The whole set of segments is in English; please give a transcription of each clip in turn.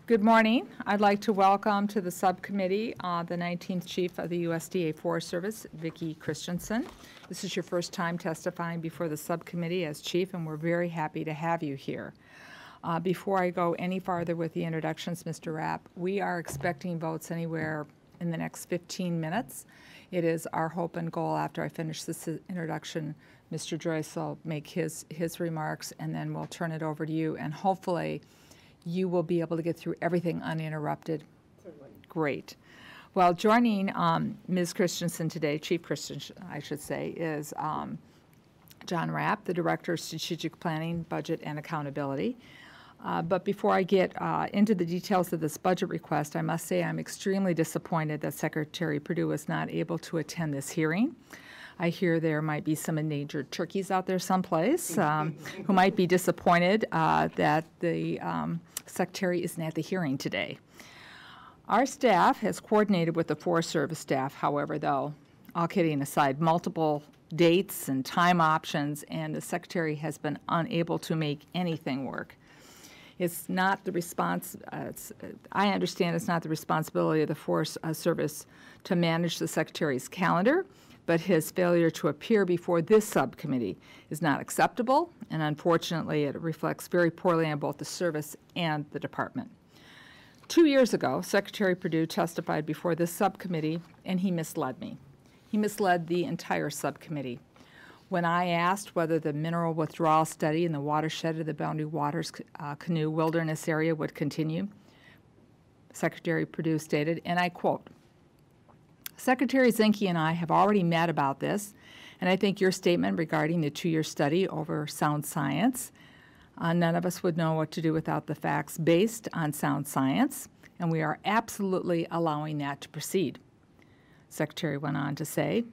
Good morning. I'd like to welcome to the subcommittee the 19th Chief of the USDA Forest Service, Vicki Christensen. This is your first time testifying before the subcommittee as Chief, and we're very happy to have you here. Before I go any farther with the introductions, Mr. Rapp, we are expecting votes anywhere in the next 15 minutes. It is our hope and goal after I finish this introduction, Mr. Joyce will make his remarks, and then we'll turn it over to you, and hopefully you will be able to get through everything uninterrupted. Certainly. Great. Well, joining Ms. Christensen today, Chief Christensen, I should say, is John Rapp, the Director of Strategic Planning, Budget, and Accountability. But before I get into the details of this budget request, I must say I'm extremely disappointed that Secretary Perdue was not able to attend this hearing. I hear there might be some endangered turkeys out there someplace who might be disappointed that the Secretary isn't at the hearing today. Our staff has coordinated with the Forest Service staff, however, though, all kidding aside, multiple dates and time options, and the Secretary has been unable to make anything work. It's not the I understand it's not the responsibility of the Forest Service to manage the Secretary's calendar, but his failure to appear before this subcommittee is not acceptable, and unfortunately it reflects very poorly on both the service and the department. 2 years ago, Secretary Perdue testified before this subcommittee, and he misled me. He misled the entire subcommittee. When I asked whether the mineral withdrawal study in the watershed of the Boundary Waters Canoe Wilderness Area would continue, Secretary Perdue stated, and I quote, "Secretary Zinke and I have already met about this, and I think your statement regarding the 2-year study over sound science, none of us would know what to do without the facts based on sound science, and we are absolutely allowing that to proceed." Secretary went on to say,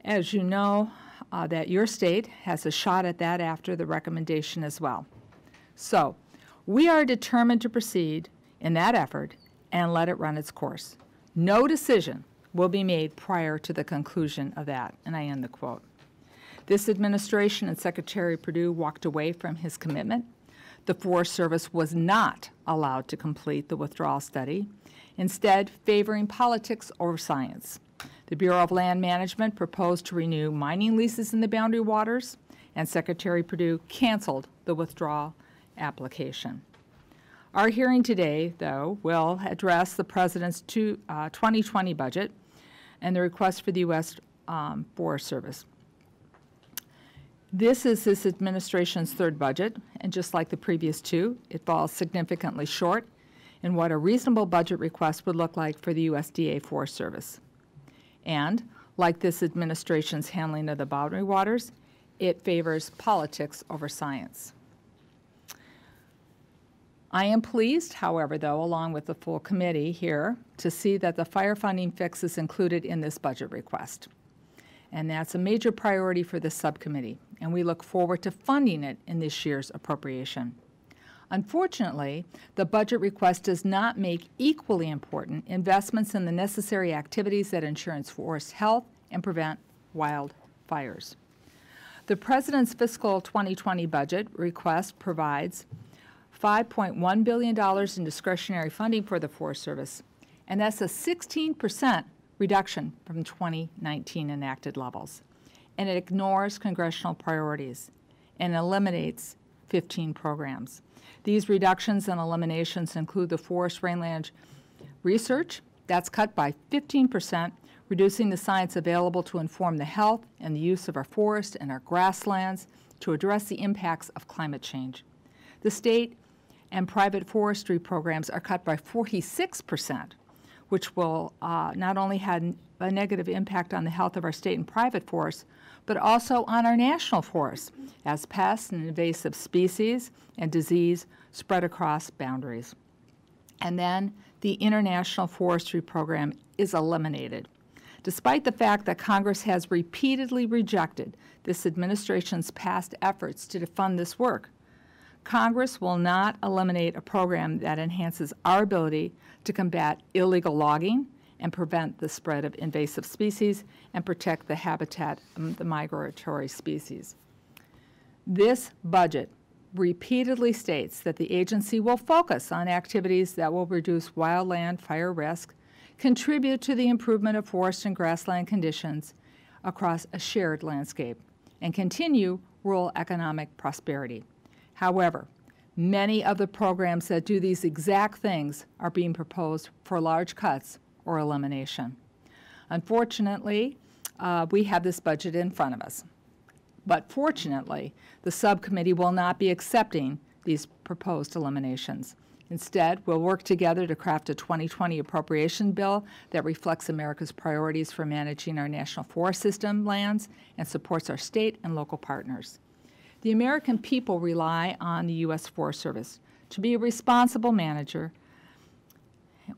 "As you know, that your state has a shot at that after the recommendation as well. So we are determined to proceed in that effort and let it run its course. No decision will be made prior to the conclusion of that," and I end the quote. This administration and Secretary Perdue walked away from his commitment. The Forest Service was not allowed to complete the withdrawal study, instead favoring politics over science. The Bureau of Land Management proposed to renew mining leases in the Boundary Waters, and Secretary Perdue canceled the withdrawal application. Our hearing today, though, will address the President's 2020 budget and the request for the U.S. Forest Service. This is this administration's third budget, and just like the previous two, it falls significantly short in what a reasonable budget request would look like for the USDA Forest Service. And, like this administration's handling of the Boundary Waters, it favors politics over science. I am pleased, however, though, along with the full committee here, to see that the firefighting fix is included in this budget request. And that's a major priority for this subcommittee, and we look forward to funding it in this year's appropriation. Unfortunately, the budget request does not make equally important investments in the necessary activities that ensure forest health and prevent wildfires. The President's fiscal 2020 budget request provides $5.1 billion in discretionary funding for the Forest Service, and that's a 16% reduction from 2019 enacted levels. And it ignores congressional priorities and eliminates 15 programs. These reductions and eliminations include the forest rangeland research, that's cut by 15%, reducing the science available to inform the health and the use of our forests and our grasslands to address the impacts of climate change. The state and private forestry programs are cut by 46%, which will not only have a negative impact on the health of our state and private forests, but also on our national forests, as pests and invasive species and disease spread across boundaries. And then the International Forestry Program is eliminated, despite the fact that Congress has repeatedly rejected this administration's past efforts to fund this work. Congress will not eliminate a program that enhances our ability to combat illegal logging and prevent the spread of invasive species and protect the habitat of the migratory species. This budget repeatedly states that the agency will focus on activities that will reduce wildland fire risk, contribute to the improvement of forest and grassland conditions across a shared landscape, and continue rural economic prosperity. However, many of the programs that do these exact things are being proposed for large cuts or elimination. Unfortunately, we have this budget in front of us. But fortunately, the subcommittee will not be accepting these proposed eliminations. Instead, we'll work together to craft a 2020 appropriation bill that reflects America's priorities for managing our national forest system lands and supports our state and local partners. The American people rely on the U.S. Forest Service to be a responsible manager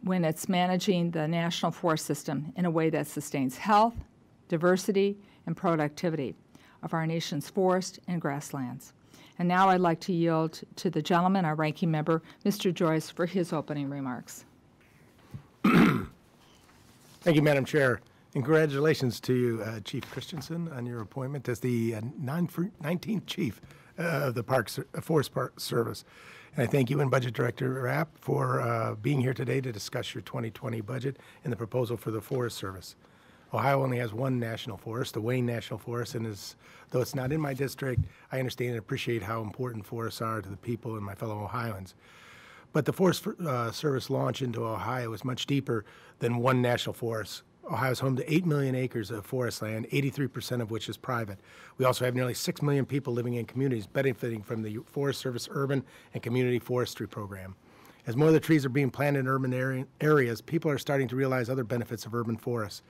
when it's managing the national forest system in a way that sustains health, diversity, and productivity of our nation's forest and grasslands. And now I'd like to yield to the gentleman, our ranking member, Mr. Joyce, for his opening remarks. Thank you, Madam Chair. And congratulations to you, Chief Christensen, on your appointment as the 19th Chief of the Forest Park Service. And I thank you and Budget Director Rapp for being here today to discuss your 2020 budget and the proposal for the Forest Service. Ohio only has one national forest, the Wayne National Forest, and though it's not in my district, I understand and appreciate how important forests are to the people and my fellow Ohioans. But the Forest Service launch into Ohio is much deeper than one national forest. Ohio is home to 8 million acres of forest land, 83% of which is private. We also have nearly 6 million people living in communities benefiting from the Forest Service urban and community forestry program. As more of the trees are being planted in urban areas, people are starting to realize other benefits of urban forests.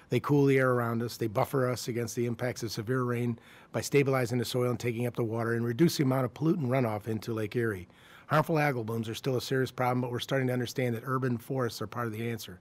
They cool the air around us, they buffer us against the impacts of severe rain by stabilizing the soil and taking up the water and reduce the amount of pollutant runoff into Lake Erie. Harmful algal blooms are still a serious problem, but we're starting to understand that urban forests are part of the answer.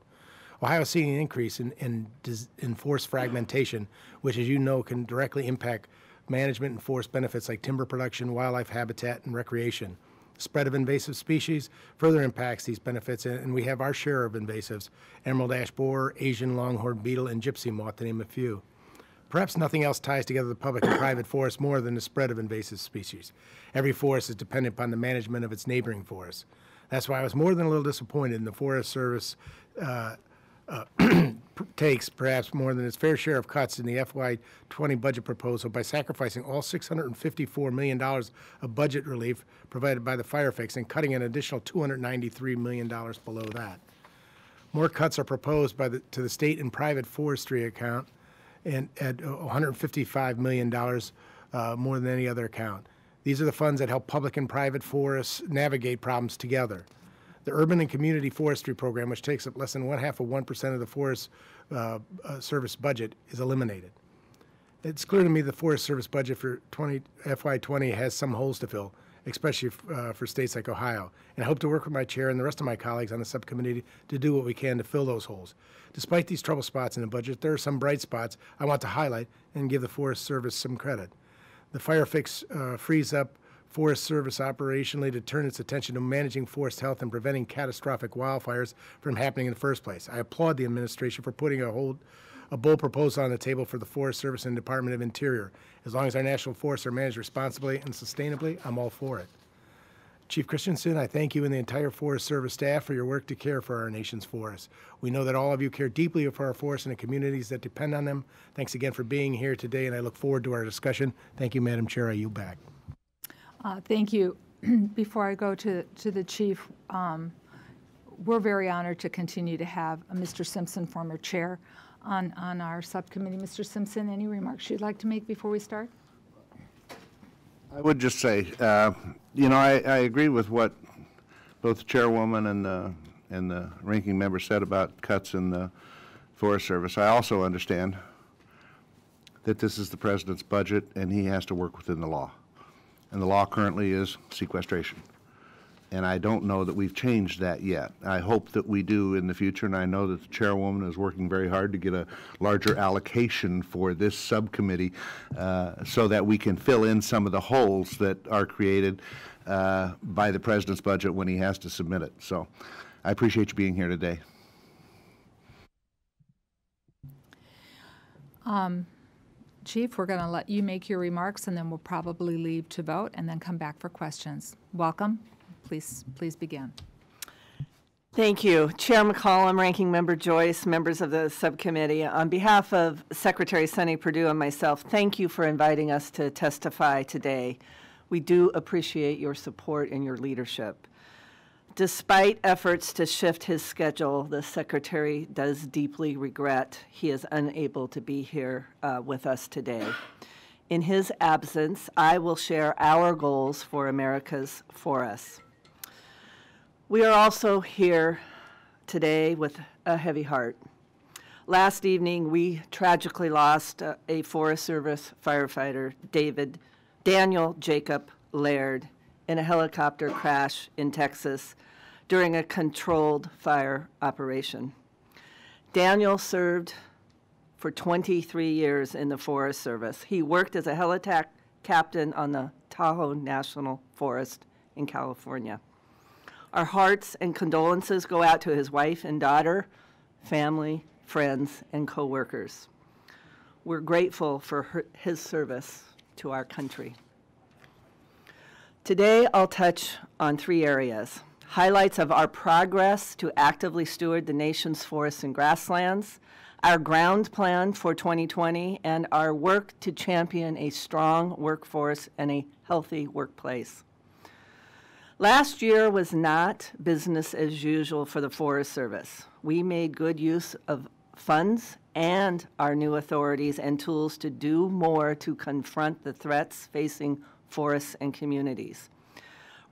Ohio is seeing an increase in forest fragmentation, which, as you know, can directly impact management and forest benefits like timber production, wildlife habitat, and recreation. The spread of invasive species further impacts these benefits, and we have our share of invasives: emerald ash borer, Asian longhorn beetle, and gypsy moth, to name a few. Perhaps nothing else ties together the public and private forest more than the spread of invasive species. Every forest is dependent upon the management of its neighboring forests. That's why I was more than a little disappointed in the Forest Service takes perhaps more than its fair share of cuts in the FY20 budget proposal by sacrificing all $654 million of budget relief provided by the fire fix and cutting an additional $293 million below that. More cuts are proposed to the state and private forestry account and at $155 million more than any other account. These are the funds that help public and private forests navigate problems together. The Urban and Community Forestry Program, which takes up less than 1/2% of the Forest Service budget, is eliminated. It's clear to me the Forest Service budget for FY20 has some holes to fill, especially for states like Ohio. And I hope to work with my chair and the rest of my colleagues on the subcommittee to do what we can to fill those holes. Despite these trouble spots in the budget, there are some bright spots I want to highlight and give the Forest Service some credit. The fire fix frees up Forest Service operationally to turn its attention to managing forest health and preventing catastrophic wildfires from happening in the first place. I applaud the administration for putting a bold proposal on the table for the Forest Service and Department of Interior. As long as our national forests are managed responsibly and sustainably, I'm all for it. Chief Christensen, I thank you and the entire Forest Service staff for your work to care for our nation's forests. We know that all of you care deeply for our forests and the communities that depend on them. Thanks again for being here today, and I look forward to our discussion. Thank you, Madam Chair. I yield back. Thank you. Before I go to the Chief, we're very honored to continue to have Mr. Simpson, former chair, on our subcommittee. Mr. Simpson, any remarks you'd like to make before we start? I would just say, I agree with what both the chairwoman and the ranking member said about cuts in the Forest Service. I also understand that this is the president's budget and he has to work within the law. And the law currently is sequestration. And I don't know that we've changed that yet. I hope that we do in the future, and I know that the chairwoman is working very hard to get a larger allocation for this subcommittee so that we can fill in some of the holes that are created by the president's budget when he has to submit it. So I appreciate you being here today. Chief, we're going to let you make your remarks, and then we'll probably leave to vote and then come back for questions. Welcome. Please begin. Thank you. Chair McCollum, Ranking Member Joyce, members of the subcommittee. On behalf of Secretary Sonny Perdue and myself, thank you for inviting us to testify today. We do appreciate your support and your leadership. Despite efforts to shift his schedule, the Secretary does deeply regret he is unable to be here with us today. In his absence, I will share our goals for America's forests. We are also here today with a heavy heart. Last evening, we tragically lost a Forest Service firefighter, Daniel Jacob Laird, in a helicopter crash in Texas during a controlled fire operation. Daniel served for 23 years in the Forest Service. He worked as a helitack captain on the Tahoe National Forest in California. Our hearts and condolences go out to his wife and daughter, family, friends, and coworkers. We're grateful for his service to our country. Today, I'll touch on 3 areas: highlights of our progress to actively steward the nation's forests and grasslands, our ground plan for 2020, and our work to champion a strong workforce and a healthy workplace. Last year was not business as usual for the Forest Service. We made good use of funds and our new authorities and tools to do more to confront the threats facing forests and communities.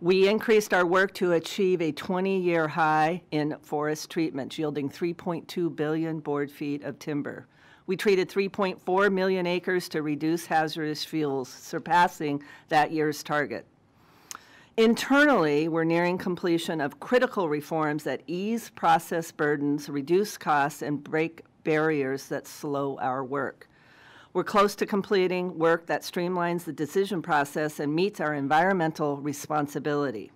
We increased our work to achieve a 20-year high in forest treatments, yielding 3.2 billion board feet of timber. We treated 3.4 million acres to reduce hazardous fuels, surpassing that year's target. Internally, we're nearing completion of critical reforms that ease process burdens, reduce costs, and break barriers that slow our work. We're close to completing work that streamlines the decision process and meets our environmental responsibility.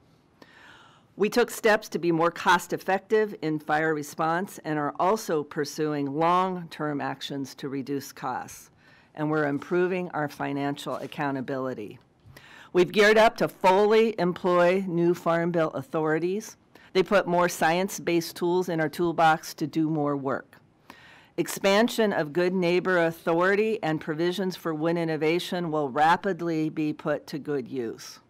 We took steps to be more cost-effective in fire response and are also pursuing long-term actions to reduce costs. And we're improving our financial accountability. We've geared up to fully employ new Farm Bill authorities. They put more science-based tools in our toolbox to do more work. Expansion of good neighbor authority and provisions for wind innovation will rapidly be put to good use.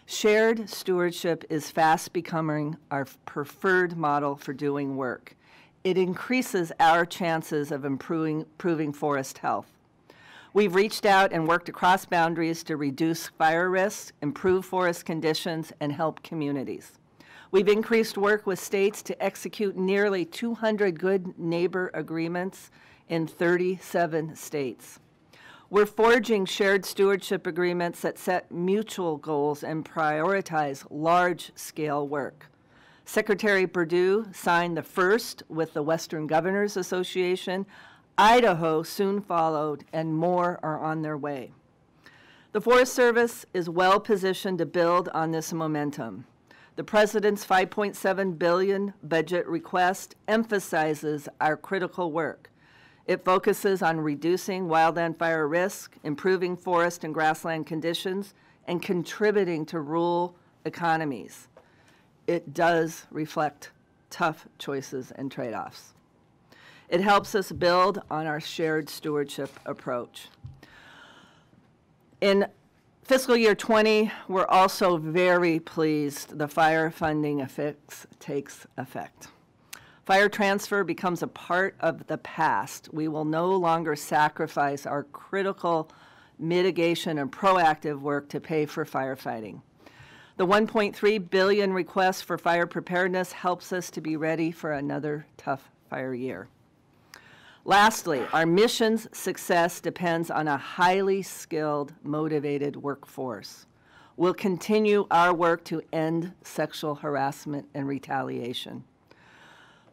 Shared stewardship is fast becoming our preferred model for doing work. It increases our chances of improving forest health. We've reached out and worked across boundaries to reduce fire risks, improve forest conditions, and help communities. We've increased work with states to execute nearly 200 good neighbor agreements in 37 states. We're forging shared stewardship agreements that set mutual goals and prioritize large-scale work. Secretary Perdue signed the first with the Western Governors Association. Idaho soon followed, and more are on their way. The Forest Service is well positioned to build on this momentum. The President's $5.7 billion budget request emphasizes our critical work. It focuses on reducing wildland fire risk, improving forest and grassland conditions, and contributing to rural economies. It does reflect tough choices and trade-offs. It helps us build on our shared stewardship approach. In fiscal year 20, we're also very pleased the fire funding takes effect. Fire transfer becomes a part of the past. We will no longer sacrifice our critical mitigation and proactive work to pay for firefighting. The $1.3 billion request for fire preparedness helps us to be ready for another tough fire year. Lastly, our mission's success depends on a highly skilled, motivated workforce. We'll continue our work to end sexual harassment and retaliation.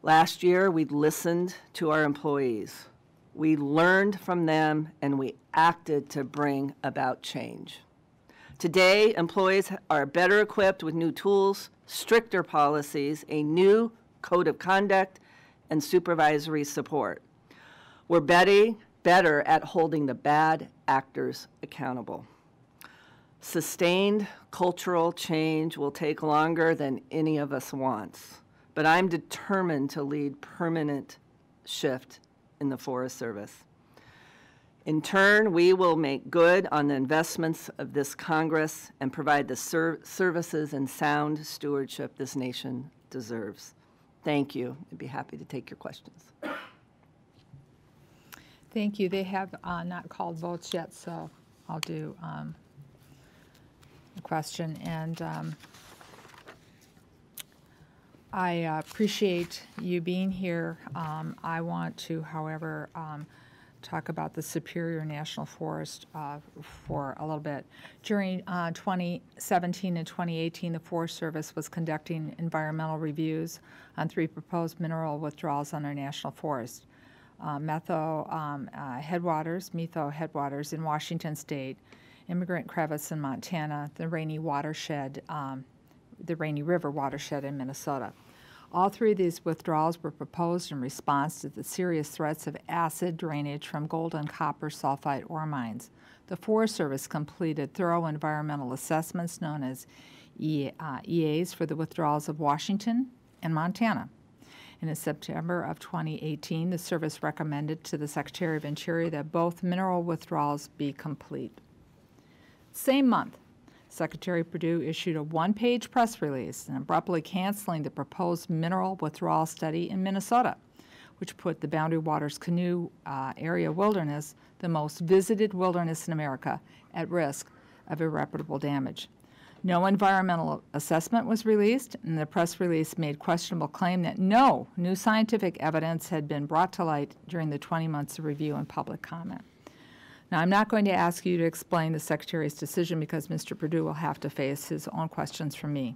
Last year, we listened to our employees. We learned from them, and we acted to bring about change. Today, employees are better equipped with new tools, stricter policies, a new code of conduct, and supervisory support. We're better at holding the bad actors accountable. Sustained cultural change will take longer than any of us wants, but I'm determined to lead permanent shift in the Forest Service. In turn, we will make good on the investments of this Congress and provide the services and sound stewardship this nation deserves. Thank you. I'd be happy to take your questions. Thank you. They have not called votes yet, so I'll do a question. And I appreciate you being here. I want to, however, talk about the Superior National Forest for a little bit. During 2017 and 2018, the Forest Service was conducting environmental reviews on 3 proposed mineral withdrawals on our national forest. Metho headwaters in Washington State, Immigrant Crevice in Montana, the Rainy River watershed in Minnesota. All 3 of these withdrawals were proposed in response to the serious threats of acid drainage from gold and copper sulfide ore mines. The Forest Service completed thorough environmental assessments known as EAs for the withdrawals of Washington and Montana. And in September of 2018, the service recommended to the Secretary of Interior that both mineral withdrawals be complete. Same month, Secretary Perdue issued a 1-page press release and abruptly canceling the proposed mineral withdrawal study in Minnesota, which put the Boundary Waters Canoe Area Wilderness, the most visited wilderness in America, at risk of irreparable damage. No environmental assessment was released, and the press release made questionable claim that no new scientific evidence had been brought to light during the 20 months of review and public comment. Now, I'm not going to ask you to explain the Secretary's decision because Mr. Perdue will have to face his own questions from me.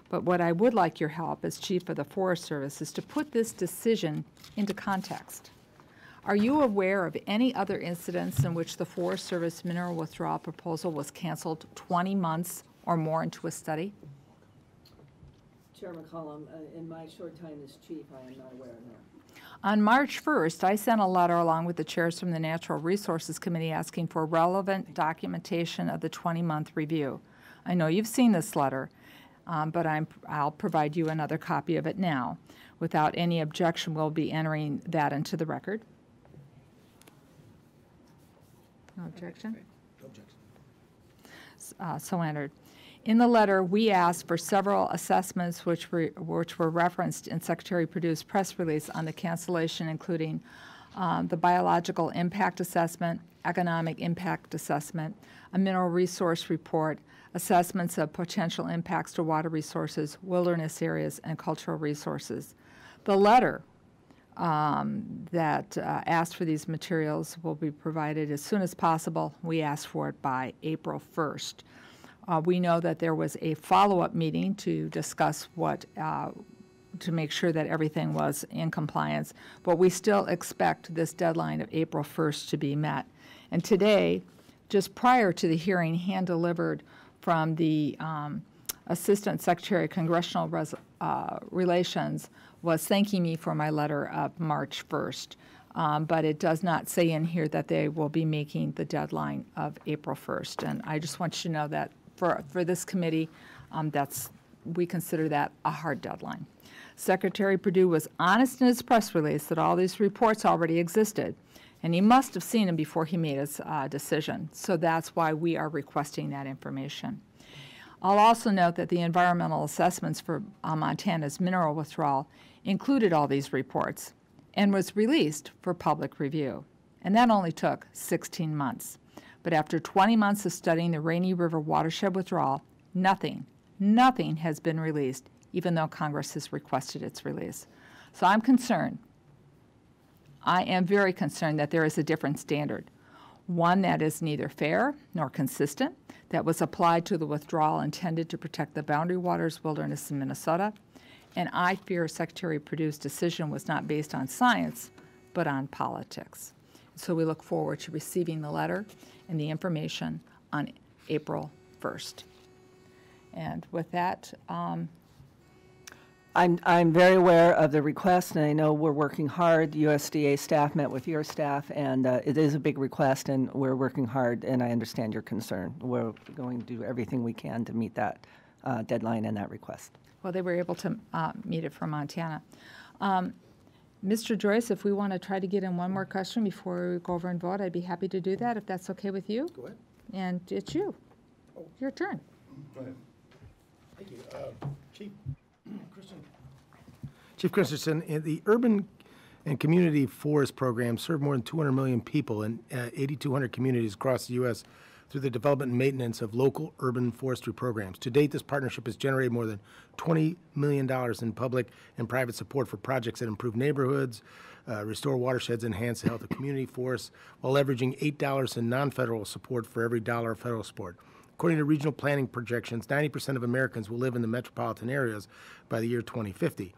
But what I would like your help as Chief of the Forest Service is to put this decision into context. Are you aware of any other incidents in which the Forest Service mineral withdrawal proposal was canceled 20 months or more into a study? Chair McCollum, in my short time as Chief, I am not aware of that. On March 1st, I sent a letter along with the chairs from the Natural Resources Committee asking for relevant documentation of the 20-month review. I know you've seen this letter, but I'll provide you another copy of it now. Without any objection, we'll be entering that into the record. No objection? No objection. So entered. In the letter, we asked for several assessments which were referenced in Secretary Perdue's press release on the cancellation, including the biological impact assessment, economic impact assessment, a mineral resource report, assessments of potential impacts to water resources, wilderness areas, and cultural resources. The letter that asked for these materials will be provided as soon as possible. We asked for it by April 1st. We know that there was a follow-up meeting to discuss to make sure that everything was in compliance, but we still expect this deadline of April 1st to be met. And today, just prior to the hearing, hand-delivered from the Assistant Secretary of Congressional Relations was thanking me for my letter of March 1st. But it does not say in here that they will be making the deadline of April 1st. And I just want you to know that for this committee, we consider that a hard deadline. Secretary Perdue was honest in his press release that all these reports already existed, and he must have seen them before he made his decision. So that's why we are requesting that information. I'll also note that the environmental assessments for Montana's mineral withdrawal included all these reports and was released for public review. And that only took 16 months. But after 20 months of studying the Rainy River watershed withdrawal, nothing has been released, even though Congress has requested its release. So I'm concerned. I am very concerned that there is a different standard, one that is neither fair nor consistent, that was applied to the withdrawal intended to protect the Boundary Waters wilderness in Minnesota. And I fear Secretary Perdue's decision was not based on science, but on politics. So we look forward to receiving the letter and the information on April 1st. And with that, I'm very aware of the request, and I know we're working hard. USDA staff met with your staff, and it is a big request, and we're working hard, and I understand your concern. We're going to do everything we can to meet that deadline and that request. Well, they were able to meet it for Montana. Mr. Joyce, if we want to try to get in one more question before we go over and vote, I'd be happy to do that, if that's okay with you. Go ahead. And it's you. Your turn. Go ahead. Thank you. Chief Christensen, the Urban and Community Forest Program served more than 200 million people in 8,200 communities across the U.S. through the development and maintenance of local urban forestry programs. To date, this partnership has generated more than $20 million in public and private support for projects that improve neighborhoods, restore watersheds, enhance the health of community forests, while leveraging $8 in non-federal support for every dollar of federal support. According to regional planning projections, 90% of Americans will live in the metropolitan areas by the year 2050.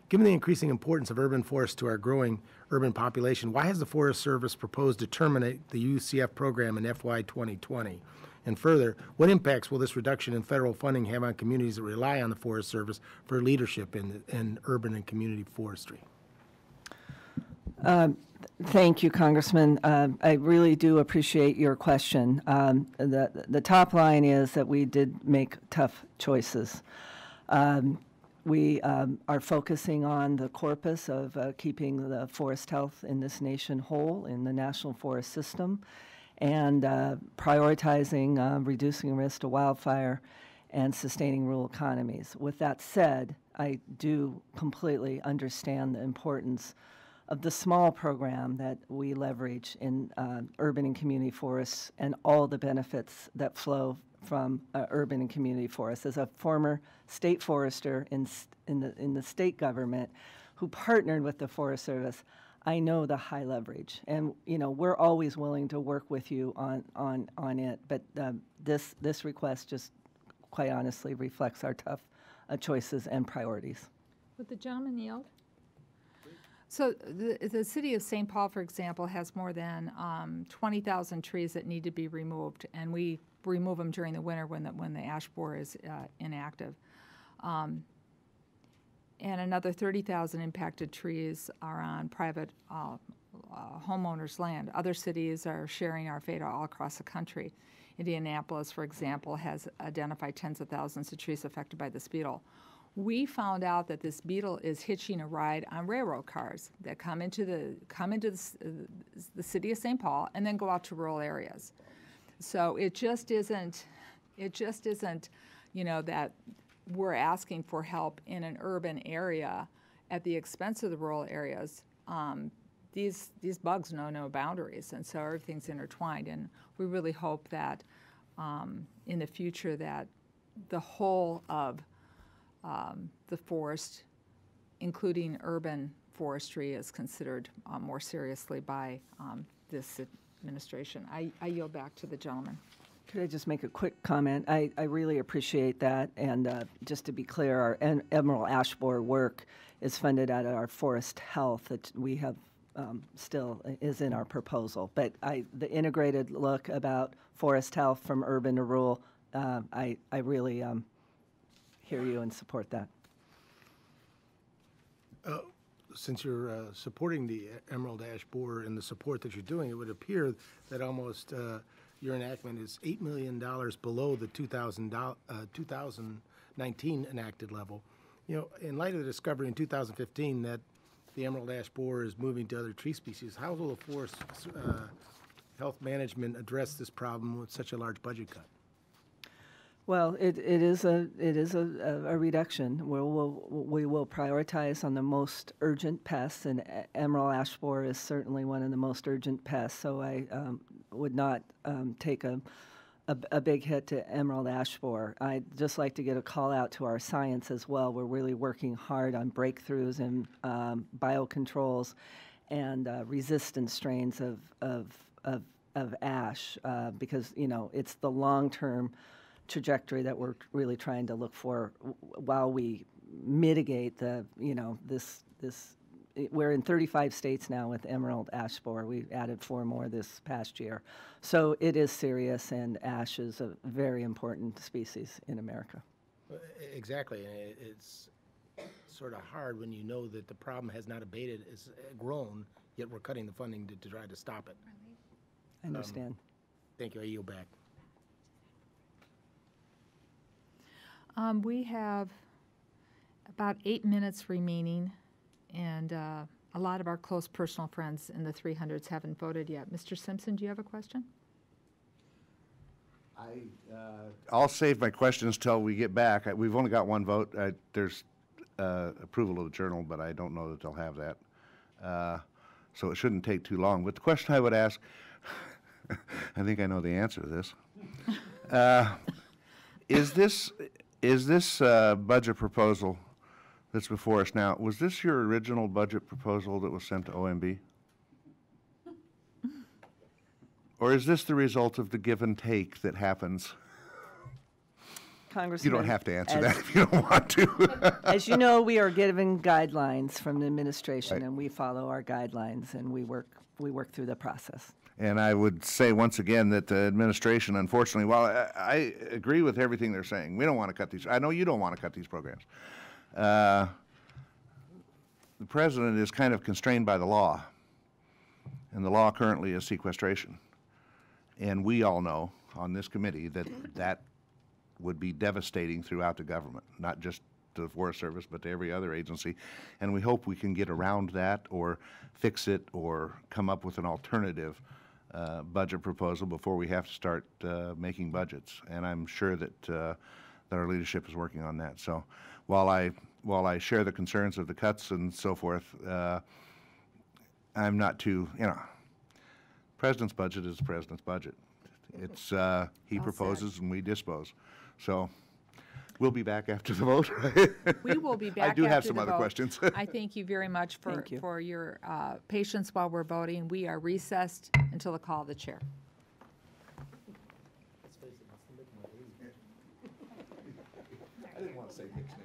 Given the increasing importance of urban forests to our growing urban population, why has the Forest Service proposed to terminate the UCF program in FY 2020? And further, what impacts will this reduction in federal funding have on communities that rely on the Forest Service for leadership in urban and community forestry? Thank you, Congressman. I really do appreciate your question. The top line is that we did make tough choices. We are focusing on the corpus of keeping the forest health in this nation whole in the national forest system, and prioritizing reducing risk to wildfire and sustaining rural economies. With that said, I do completely understand the importance of the small program that we leverage in urban and community forests and all the benefits that flow from urban and community forests. As a former state forester in the state government who partnered with the Forest Service, I know the high leverage, and we're always willing to work with you on it. But this request just, quite honestly, reflects our tough choices and priorities. Would the gentleman yield? So the city of St. Paul, for example, has more than 20,000 trees that need to be removed, and we remove them during the winter when the ash borer is inactive. And another 30,000 impacted trees are on private homeowners' land. Other cities are sharing our fate all across the country. Indianapolis, for example, has identified tens of thousands of trees affected by this beetle. We found out that this beetle is hitching a ride on railroad cars that come into the city of St. Paul and then go out to rural areas. So it just isn't, that we're asking for help in an urban area at the expense of the rural areas. These bugs know no boundaries, and so everything's intertwined. And we really hope that in the future that the whole of the forest, including urban forestry, is considered more seriously by this administration. I yield back to the gentleman. Could I just make a quick comment? I really appreciate that, and just to be clear, our emerald ash borer work is funded out of our forest health that we have still is in our proposal. But the integrated look about forest health from urban to rural, I really hear you and support that. Since you're supporting the emerald ash borer and the support that you're doing, it would appear that almost your enactment is $8 million below the 2019 enacted level. In light of the discovery in 2015 that the emerald ash borer is moving to other tree species, how will the forest health management address this problem with such a large budget cut? Well, it is a reduction. We will prioritize on the most urgent pests, and emerald ash borer is certainly one of the most urgent pests. So I would not take a big hit to emerald ash borer. I'd just like to get a call out to our science as well. We're really working hard on breakthroughs in biocontrols and resistant strains of ash because it's the long-term trajectory that we're really trying to look for while we mitigate we're in 35 states now with emerald ash borer. We added 4 more this past year. So it is serious, and ash is a very important species in America. Exactly. It's sort of hard when you know that the problem has not abated, it's grown, yet we're cutting the funding to try to stop it. I understand. Thank you. I yield back. We have about 8 minutes remaining, and a lot of our close personal friends in the 300s haven't voted yet. Mr. Simpson, do you have a question? I'll save my questions till we get back. We've only got one vote. There's approval of the journal, but I don't know that they'll have that. So it shouldn't take too long. But the question I would ask, I think I know the answer to this. Is this budget proposal that's before us now, was this your original budget proposal that was sent to OMB? Or is this the result of the give and take that happens? Congressman, You don't have to answer that if you don't want to. As you know, we are given guidelines from the administration, Right. and we follow our guidelines, and we work through the process. And I would say once again that the administration, unfortunately, while I agree with everything they're saying, we don't want to cut these, I know you don't want to cut these programs. The president is kind of constrained by the law, and the law currently is sequestration. And we all know on this committee that that would be devastating throughout the government, not just to the Forest Service, but to every other agency. And we hope we can get around that or fix it or come up with an alternative budget proposal before we have to start making budgets. And I'm sure that our leadership is working on that. So while I share the concerns of the cuts and so forth, I'm not too, President's budget is the president's budget. It's, he proposes and we dispose. So we'll be back after the vote. We will be back I do have after some the other vote. questions. I thank you very much Thank you. for your patience while we're voting. We are recessed until the call of the chair. I didn't want to say Nick's name.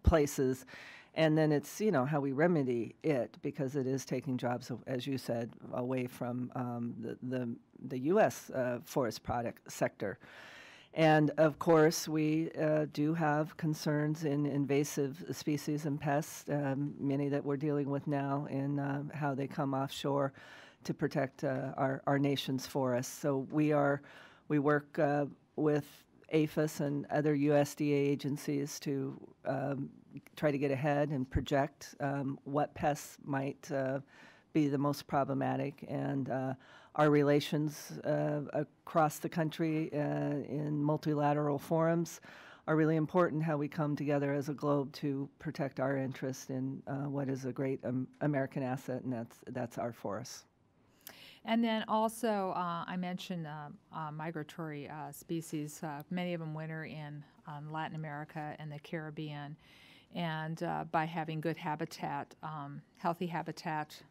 places. And then it's, you know, how we remedy it, because it is taking jobs, as you said, away from the U.S. Forest product sector. And of course, we do have concerns in invasive species and pests, many that we're dealing with now in how they come offshore to protect our nation's forests. So we work with APHIS and other USDA agencies to try to get ahead and project what pests might be the most problematic, and our relations across the country in multilateral forums are really important, how we come together as a globe to protect our interest in what is a great American asset, and that's our forests. And then also, I mentioned migratory species. Many of them winter in Latin America and the Caribbean. And by having good habitat, healthy habitat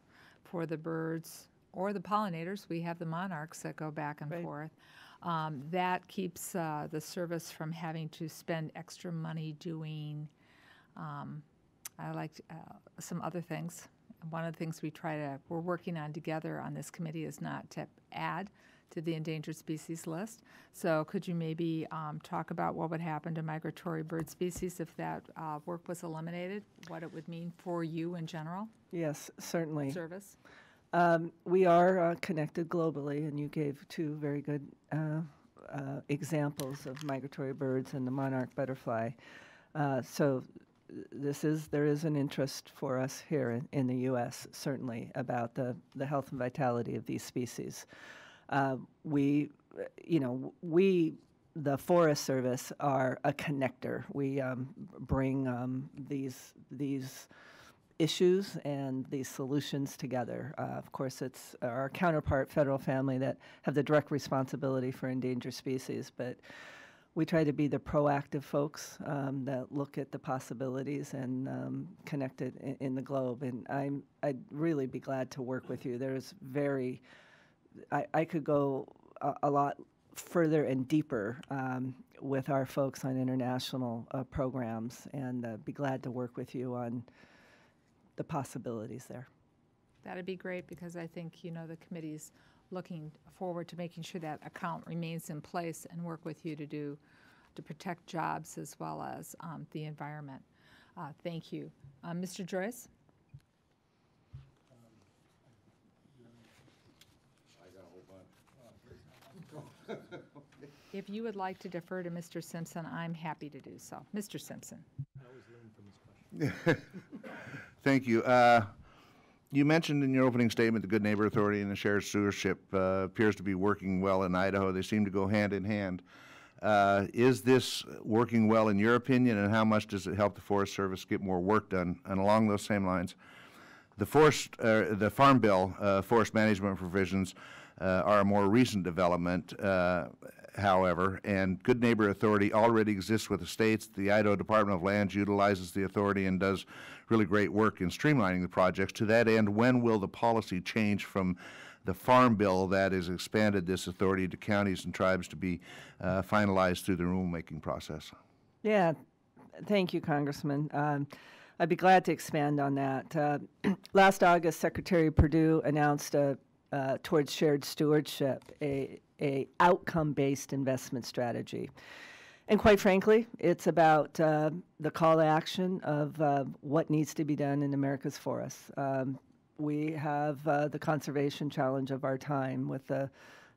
for the birds or the pollinators, we have the monarchs that go back and forth. That keeps the service from having to spend extra money doing some other things. One of the things we're working on together on this committee is not to add to the endangered species list. So could you maybe talk about what would happen to migratory bird species if that work was eliminated, what it would mean for you in general? Yes, certainly. Service? We are connected globally, and you gave two very good examples of migratory birds and the monarch butterfly. So there is an interest for us here in the U.S., certainly, about the health and vitality of these species. We, the Forest Service, are a connector. We bring these issues and these solutions together. Of course, it's our counterpart federal family that have the direct responsibility for endangered species, but we try to be the proactive folks that look at the possibilities and connect it in the globe. And I'd really be glad to work with you. I could go a lot further and deeper with our folks on international programs, and be glad to work with you on the possibilities there. That'd be great, because I think, the committee's looking forward to making sure that account remains in place and work with you to protect jobs as well as the environment. Thank you. Mr. Joyce? If you would like to defer to Mr. Simpson, I'm happy to do so. Mr. Simpson. I always learn from his questions. Thank you. You mentioned in your opening statement the Good Neighbor Authority and the shared stewardship appears to be working well in Idaho. They seem to go hand in hand. Is this working well in your opinion, and how much does it help the Forest Service get more work done? And along those same lines, the Farm Bill forest management provisions are a more recent development, however, and Good Neighbor Authority already exists with the states. The Idaho Department of Lands utilizes the authority and does really great work in streamlining the projects. To that end, when will the policy change from the Farm Bill that has expanded this authority to counties and tribes to be finalized through the rulemaking process? Yeah, thank you, Congressman. I'd be glad to expand on that. Last August, Secretary Perdue announced towards shared stewardship a outcome-based investment strategy. And quite frankly, it's about the call to action of what needs to be done in America's forests. We have the conservation challenge of our time with the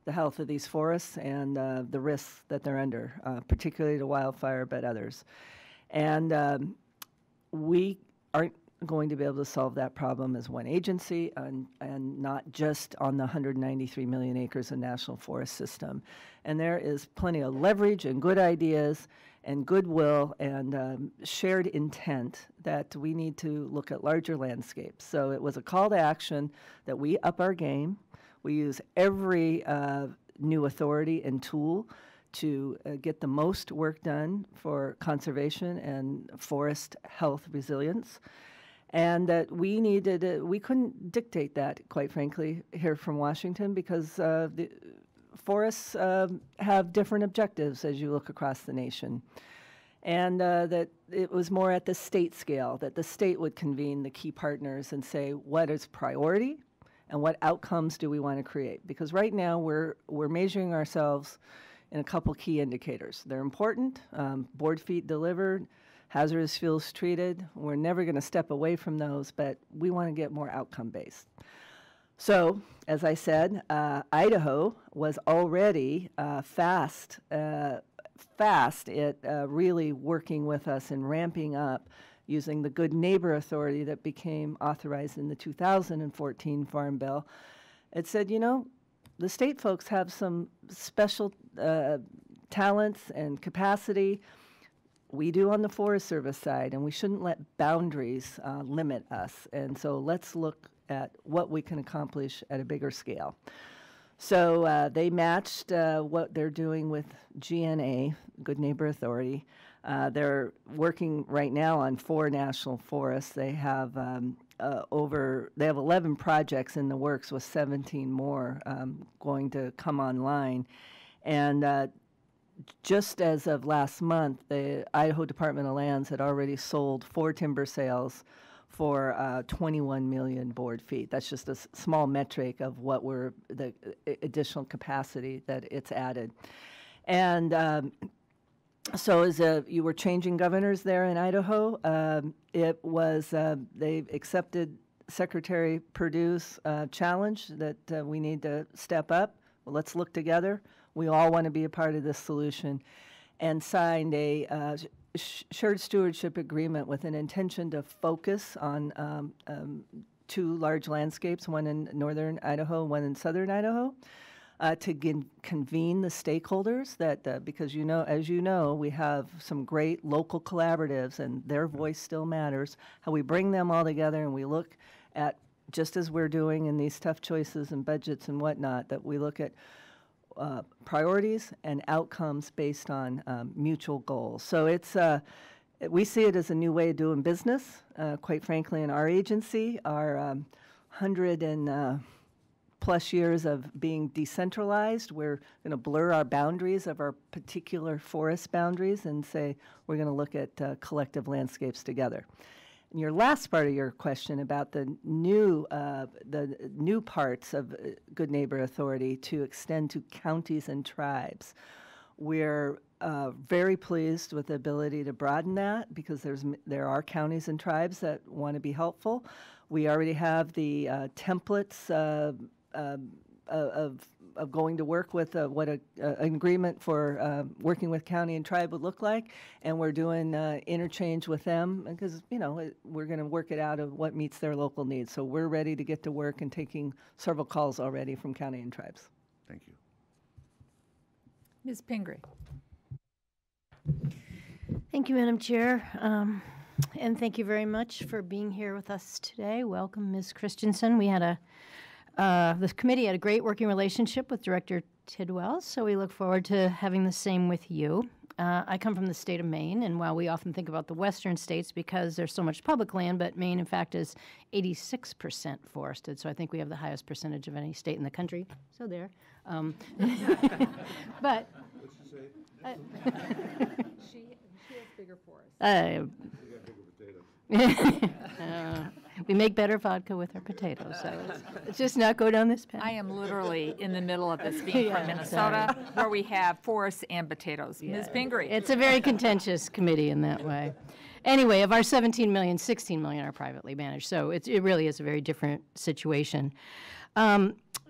health of these forests and the risks that they're under, particularly to wildfire, but others. And we aren't going to be able to solve that problem as one agency and not just on the 193 million acres of national forest system. And there is plenty of leverage and good ideas and goodwill and shared intent that we need to look at larger landscapes. So it was a call to action that we up our game. We use every new authority and tool to get the most work done for conservation and forest health resilience. And that we needed, we couldn't dictate that, quite frankly, here from Washington, because the forests have different objectives as you look across the nation. and that it was more at the state scale, that the state would convene the key partners and say what is priority and what outcomes do we want to create. Because right now we're measuring ourselves in a couple key indicators. They're important, board feet delivered, hazardous fuels treated. We're never going to step away from those, but we want to get more outcome-based. So, as I said, Idaho was already fast at really working with us and ramping up using the Good Neighbor Authority that became authorized in the 2014 Farm Bill. It said, you know, the state folks have some special talents and capacity. We do on the Forest Service side, and we shouldn't let boundaries limit us. And so let's look at what we can accomplish at a bigger scale. So they matched what they're doing with GNA, Good Neighbor Authority. They're working right now on 4 national forests. They have they have 11 projects in the works with 17 more going to come online. And just as of last month, the Idaho Department of Lands had already sold 4 timber sales for 21 million board feet. That's just a small metric of what the additional capacity that it's added. And so as you were changing governors there in Idaho, it was, they accepted Secretary Perdue's challenge that we need to step up. Well, let's look together. We all want to be a part of this solution, and signed a shared stewardship agreement with an intention to focus on 2 large landscapes, one in northern Idaho, one in southern Idaho, to convene the stakeholders that, because as you know, we have some great local collaboratives and their voice still matters, how we bring them all together and we look at, just as we're doing in these tough choices and budgets and whatnot, that we look at priorities and outcomes based on mutual goals. So it's we see it as a new way of doing business. Quite frankly, in our agency, our 100 and plus years of being decentralized, we're going to blur our boundaries of our particular forest boundaries and say we're going to look at collective landscapes together. And your last part of your question about the new parts of Good Neighbor Authority to extend to counties and tribes, we're very pleased with the ability to broaden that because there are counties and tribes that want to be helpful. We already have the templates of going to work with what an agreement for working with county and tribe would look like, and we're doing interchange with them because, you know, we're going to work it out of what meets their local needs. So we're ready to get to work and taking several calls already from county and tribes. Thank you. Ms. Pingree. Thank you, Madam Chair. And thank you very much for being here with us today. Welcome, Ms. Christensen. We had this committee had a great working relationship with Director Tidwell, so we look forward to having the same with you. I come from the state of Maine, and while we often think about the western states because there's so much public land, but Maine, in fact, is 86% forested, so I think we have the highest percentage of any state in the country. So there. But She has bigger forests. We make better vodka with our potatoes, so let's just not go down this path. I am literally in the middle of this, being from Minnesota, where we have forests and potatoes. Ms. Pingree. It's a very contentious committee in that way. Anyway, of our 17 million, 16 million are privately managed, so it really is a very different situation.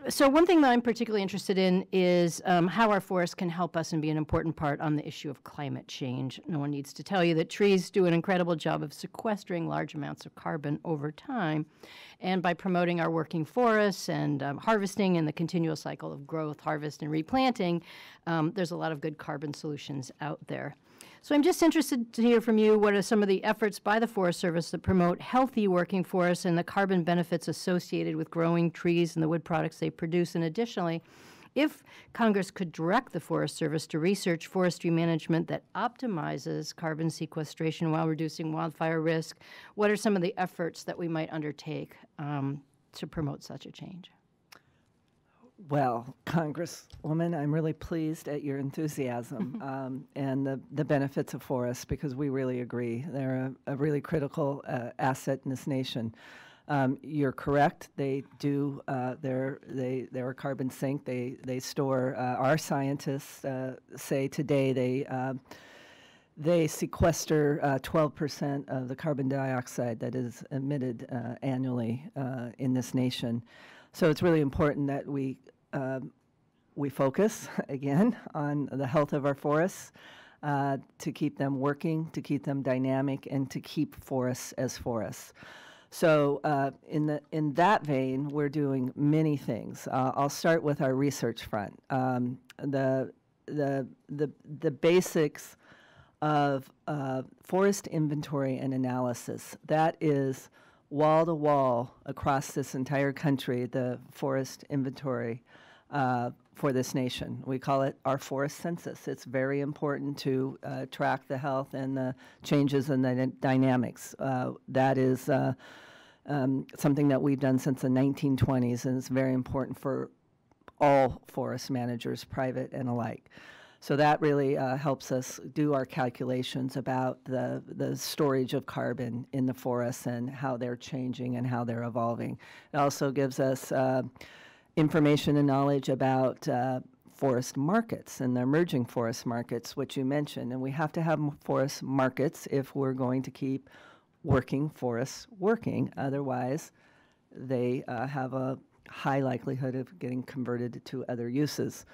So one thing that I'm particularly interested in is how our forests can help us and be an important part on the issue of climate change. No one needs to tell you that trees do an incredible job of sequestering large amounts of carbon over time. And by promoting our working forests and harvesting and the continual cycle of growth, harvest, and replanting, there's a lot of good carbon solutions out there. So I'm just interested to hear from you what are some of the efforts by the Forest Service that promote healthy working forests and the carbon benefits associated with growing trees and the wood products they produce. And additionally, if Congress could direct the Forest Service to research forestry management that optimizes carbon sequestration while reducing wildfire risk, what are some of the efforts that we might undertake to promote such a change? Well, Congresswoman, I'm really pleased at your enthusiasm and the benefits of forests, because we really agree. They're a really critical asset in this nation. You're correct. They do. They're a carbon sink. They store. Our scientists say today they sequester 12% of the carbon dioxide that is emitted annually in this nation. So it's really important that we focus again on the health of our forests, to keep them working, to keep them dynamic, and to keep forests as forests. So in that vein, we're doing many things. I'll start with our research front. The basics of forest inventory and analysis. That is wall to wall across this entire country, the forest inventory for this nation. We call it our forest census. It's very important to track the health and the changes in the dynamics. That is something that we've done since the 1920s, and it's very important for all forest managers, private and alike. So that really helps us do our calculations about the storage of carbon in the forests and how they're changing and how they're evolving. It also gives us information and knowledge about forest markets and the emerging forest markets, which you mentioned. And we have to have forest markets if we're going to keep working forests working. Otherwise, they have a high likelihood of getting converted to other uses.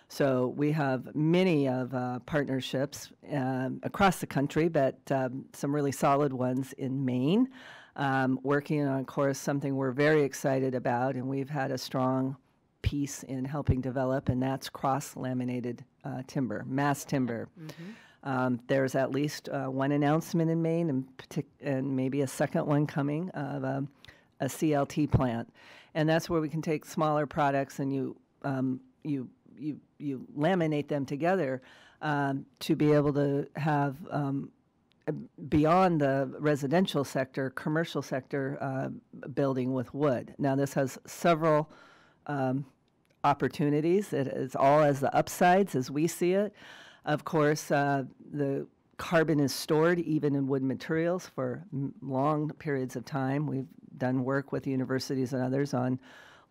So we have many of partnerships across the country, but some really solid ones in Maine, working on, of course, something we're very excited about, and we've had a strong piece in helping develop, and that's cross-laminated timber, mass timber. Mm-hmm. There's at least one announcement in Maine, and maybe a second one coming, of a CLT plant. And that's where we can take smaller products and you laminate them together to be able to have, beyond the residential sector, commercial sector building with wood. Now, this has several opportunities. It is all as the upsides as we see it. Of course, the carbon is stored even in wood materials for long periods of time. We've done work with universities and others on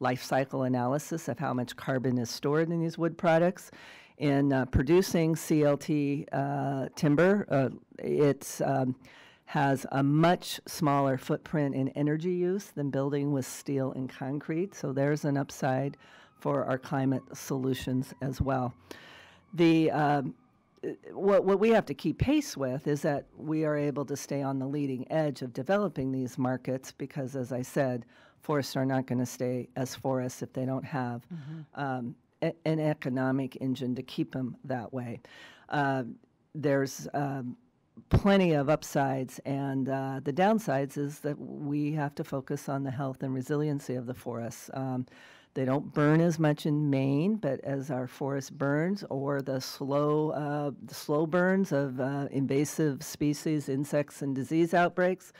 life cycle analysis of how much carbon is stored in these wood products. In producing CLT timber, it has a much smaller footprint in energy use than building with steel and concrete. So there's an upside for our climate solutions as well. What we have to keep pace with is that we are able to stay on the leading edge of developing these markets, because, as I said, forests are not going to stay as forests if they don't have an economic engine to keep them that way. There's plenty of upsides, and the downsides is that we have to focus on the health and resiliency of the forests. They don't burn as much in Maine, but as our forest burns, or the slow burns of invasive species, insects, and disease outbreaks,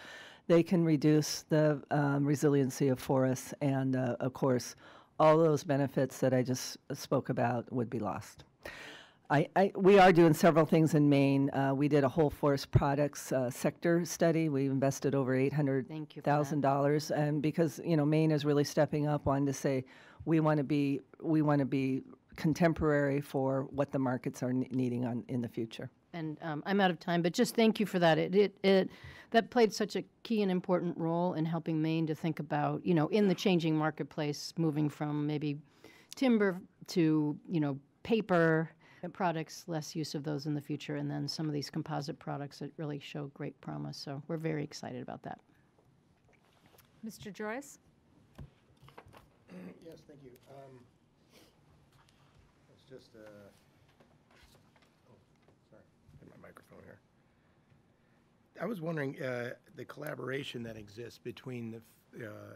they can reduce the resiliency of forests, and of course, all those benefits that I just spoke about would be lost. We are doing several things in Maine. We did a whole forest products sector study. We invested over $800,000, and because Maine is really stepping up, wanting to say we want to be contemporary for what the markets are needing in the future. And I'm out of time, but just thank you for that. That played such a key and important role in helping Maine to think about, in the changing marketplace, moving from maybe timber to, paper products, less use of those in the future, and then some of these composite products that really show great promise. So we're very excited about that. Mr. Joyce? Yes, thank you. It's just sorry, get my microphone here. I was wondering the collaboration that exists between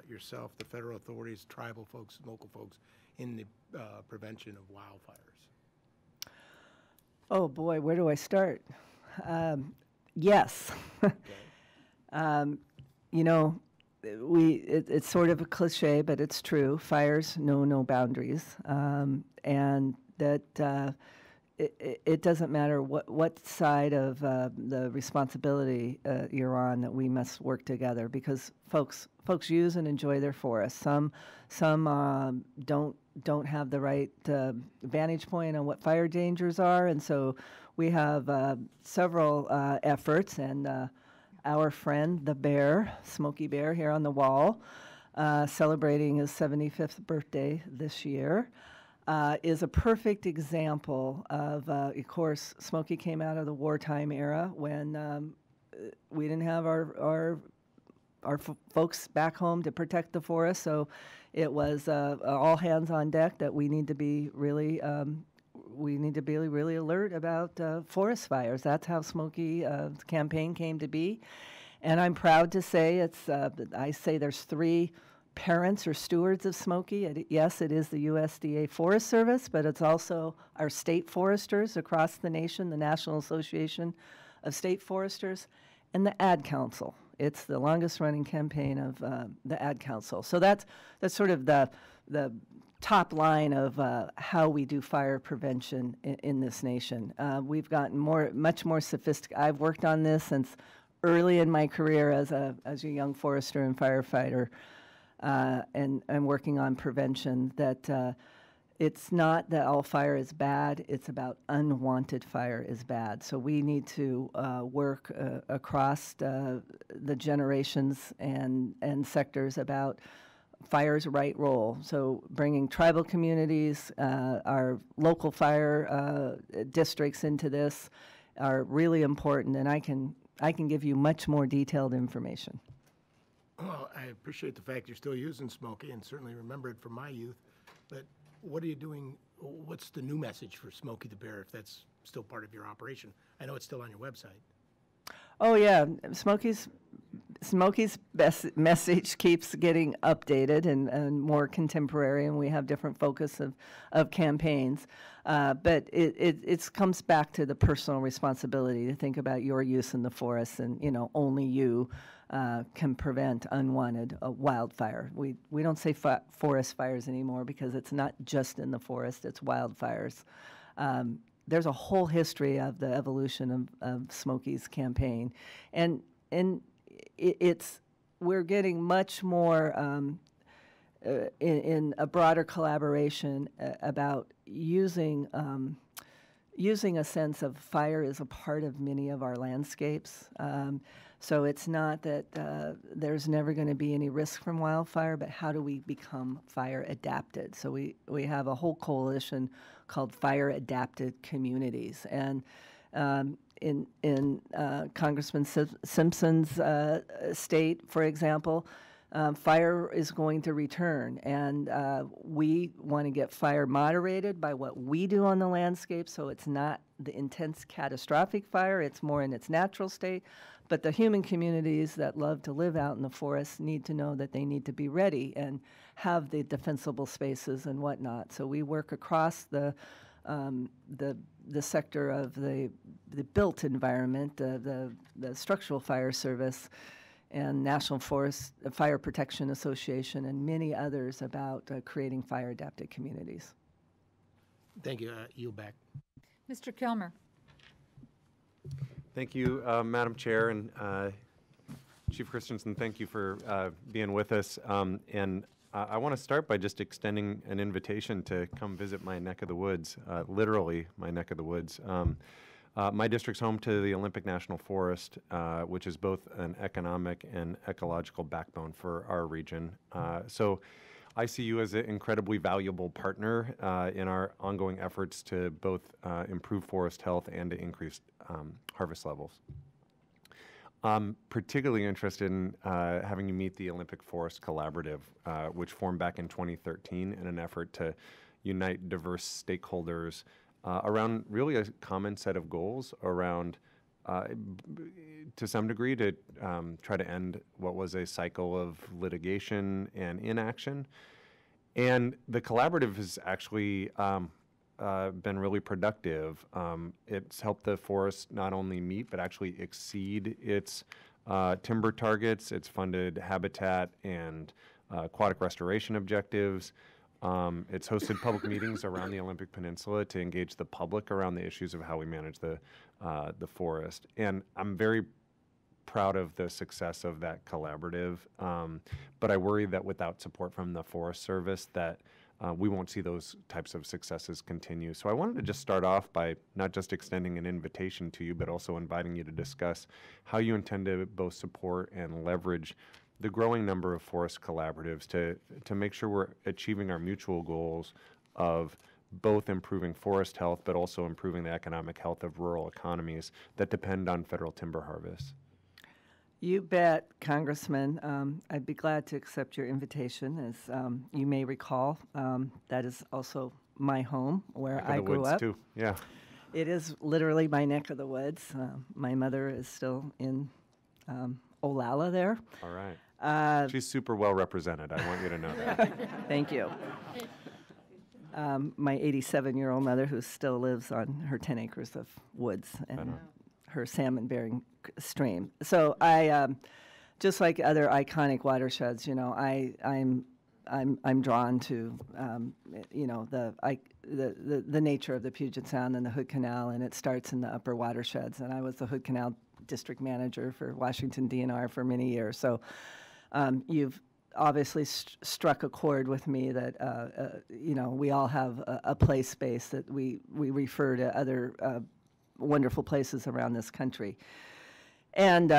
yourself, the federal authorities, tribal folks, and local folks in the prevention of wildfires. Oh boy, where do I start? Yes. Okay. it's sort of a cliche, but it's true. Fires know no boundaries, and that it doesn't matter what side of the responsibility you're on, that we must work together, because folks use and enjoy their forests. Some don't have the right vantage point on what fire dangers are, and so we have several efforts, and our friend the bear, Smokey Bear, here on the wall, celebrating his 75th birthday this year, is a perfect example of course, Smokey came out of the wartime era when we didn't have our folks back home to protect the forest, so it was all hands on deck that we need to be really really alert about forest fires. That's how Smokey's campaign came to be. And I'm proud to say I say there's 3 parents or stewards of Smokey. Yes, it is the USDA Forest Service, but it's also our state foresters across the nation, the National Association of State Foresters, and the Ad Council. It's the longest running campaign of the Ad Council. So that's sort of the top line of how we do fire prevention in this nation. We've gotten much more sophisticated. I've worked on this since early in my career as a young forester and firefighter, and working on prevention. That it's not that all fire is bad; it's about unwanted fire is bad. So we need to work across the generations and sectors about fire's right role. So bringing tribal communities, our local fire districts into this are really important, and I can give you much more detailed information. Well, I appreciate the fact you're still using Smokey, and certainly remember it from my youth. But what are you doing? What's the new message for Smokey the Bear, if that's still part of your operation? I know it's still on your website. Oh yeah, Smokey's best message keeps getting updated and more contemporary, and we have different focus of campaigns. But it comes back to the personal responsibility to think about your use in the forest, and only you can prevent unwanted wildfire. We don't say forest fires anymore, because it's not just in the forest; it's wildfires. There's a whole history of the evolution of Smokey's campaign, and we're getting much more in a broader collaboration about using a sense of fire as a part of many of our landscapes. So it's not that there's never going to be any risk from wildfire, but how do we become fire adapted? So we have a whole coalition called Fire Adapted Communities, and in Congressman Simpson's state, for example, fire is going to return, and we want to get fire moderated by what we do on the landscape, so it's not the intense catastrophic fire, it's more in its natural state. But the human communities that love to live out in the forest need to know that they need to be ready and have the defensible spaces and whatnot. So we work across the sector of the built environment, the Structural Fire Service, and National Forest Fire Protection Association, and many others about creating fire-adapted communities. Thank you. Yield back. Mr. Kilmer. Thank you, Madam Chair, and Chief Christensen, thank you for being with us. And I want to start by just extending an invitation to come visit my neck of the woods, literally my neck of the woods. My district's home to the Olympic National Forest, which is both an economic and ecological backbone for our region. So I see you as an incredibly valuable partner in our ongoing efforts to both improve forest health and to increase harvest levels. I'm particularly interested in having you meet the Olympic Forest Collaborative, which formed back in 2013 in an effort to unite diverse stakeholders around really a common set of goals around, to some degree, to try to end what was a cycle of litigation and inaction. And the collaborative has actually been really productive. It's helped the forest not only meet, but actually exceed its timber targets. It's funded habitat and aquatic restoration objectives. It's hosted public meetings around the Olympic Peninsula to engage the public around the issues of how we manage the forest. And I'm very proud of the success of that collaborative, but I worry that without support from the Forest Service that we won't see those types of successes continue. So I wanted to just start off by not just extending an invitation to you, but also inviting you to discuss how you intend to both support and leverage the growing number of forest collaboratives to make sure we're achieving our mutual goals of both improving forest health, but also improving the economic health of rural economies that depend on federal timber harvest. You bet, Congressman. I'd be glad to accept your invitation. As you may recall, that is also my home where I grew up. Too. Yeah. It is literally my neck of the woods. My mother is still in Olalla there. All right. She's super well represented. I want you to know that. Thank you. My 87-year-old mother, who still lives on her 10 acres of woods and her salmon-bearing stream. So I, just like other iconic watersheds, you know, I'm drawn to, you know, the nature of the Puget Sound and the Hood Canal, and it starts in the upper watersheds. And I was the Hood Canal district manager for Washington DNR for many years. So you've obviously struck a chord with me that, you know, we all have a play space that we refer to other wonderful places around this country. And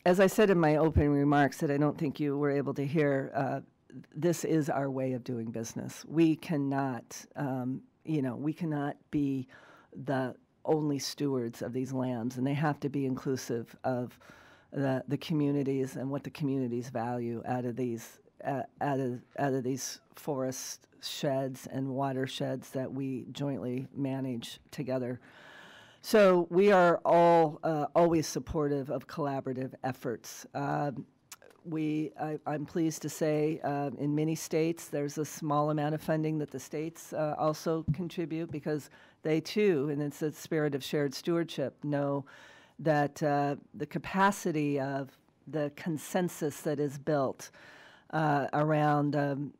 as I said in my opening remarks that I don't think you were able to hear, this is our way of doing business. We cannot, you know, we cannot be the only stewards of these lands, and they have to be inclusive of the communities and what the communities value out of these forest sheds and watersheds that we jointly manage together. So we are all always supportive of collaborative efforts. I'm pleased to say in many states there's a small amount of funding that the states also contribute because they too, and it's a spirit of shared stewardship, know that the capacity of the consensus that is built around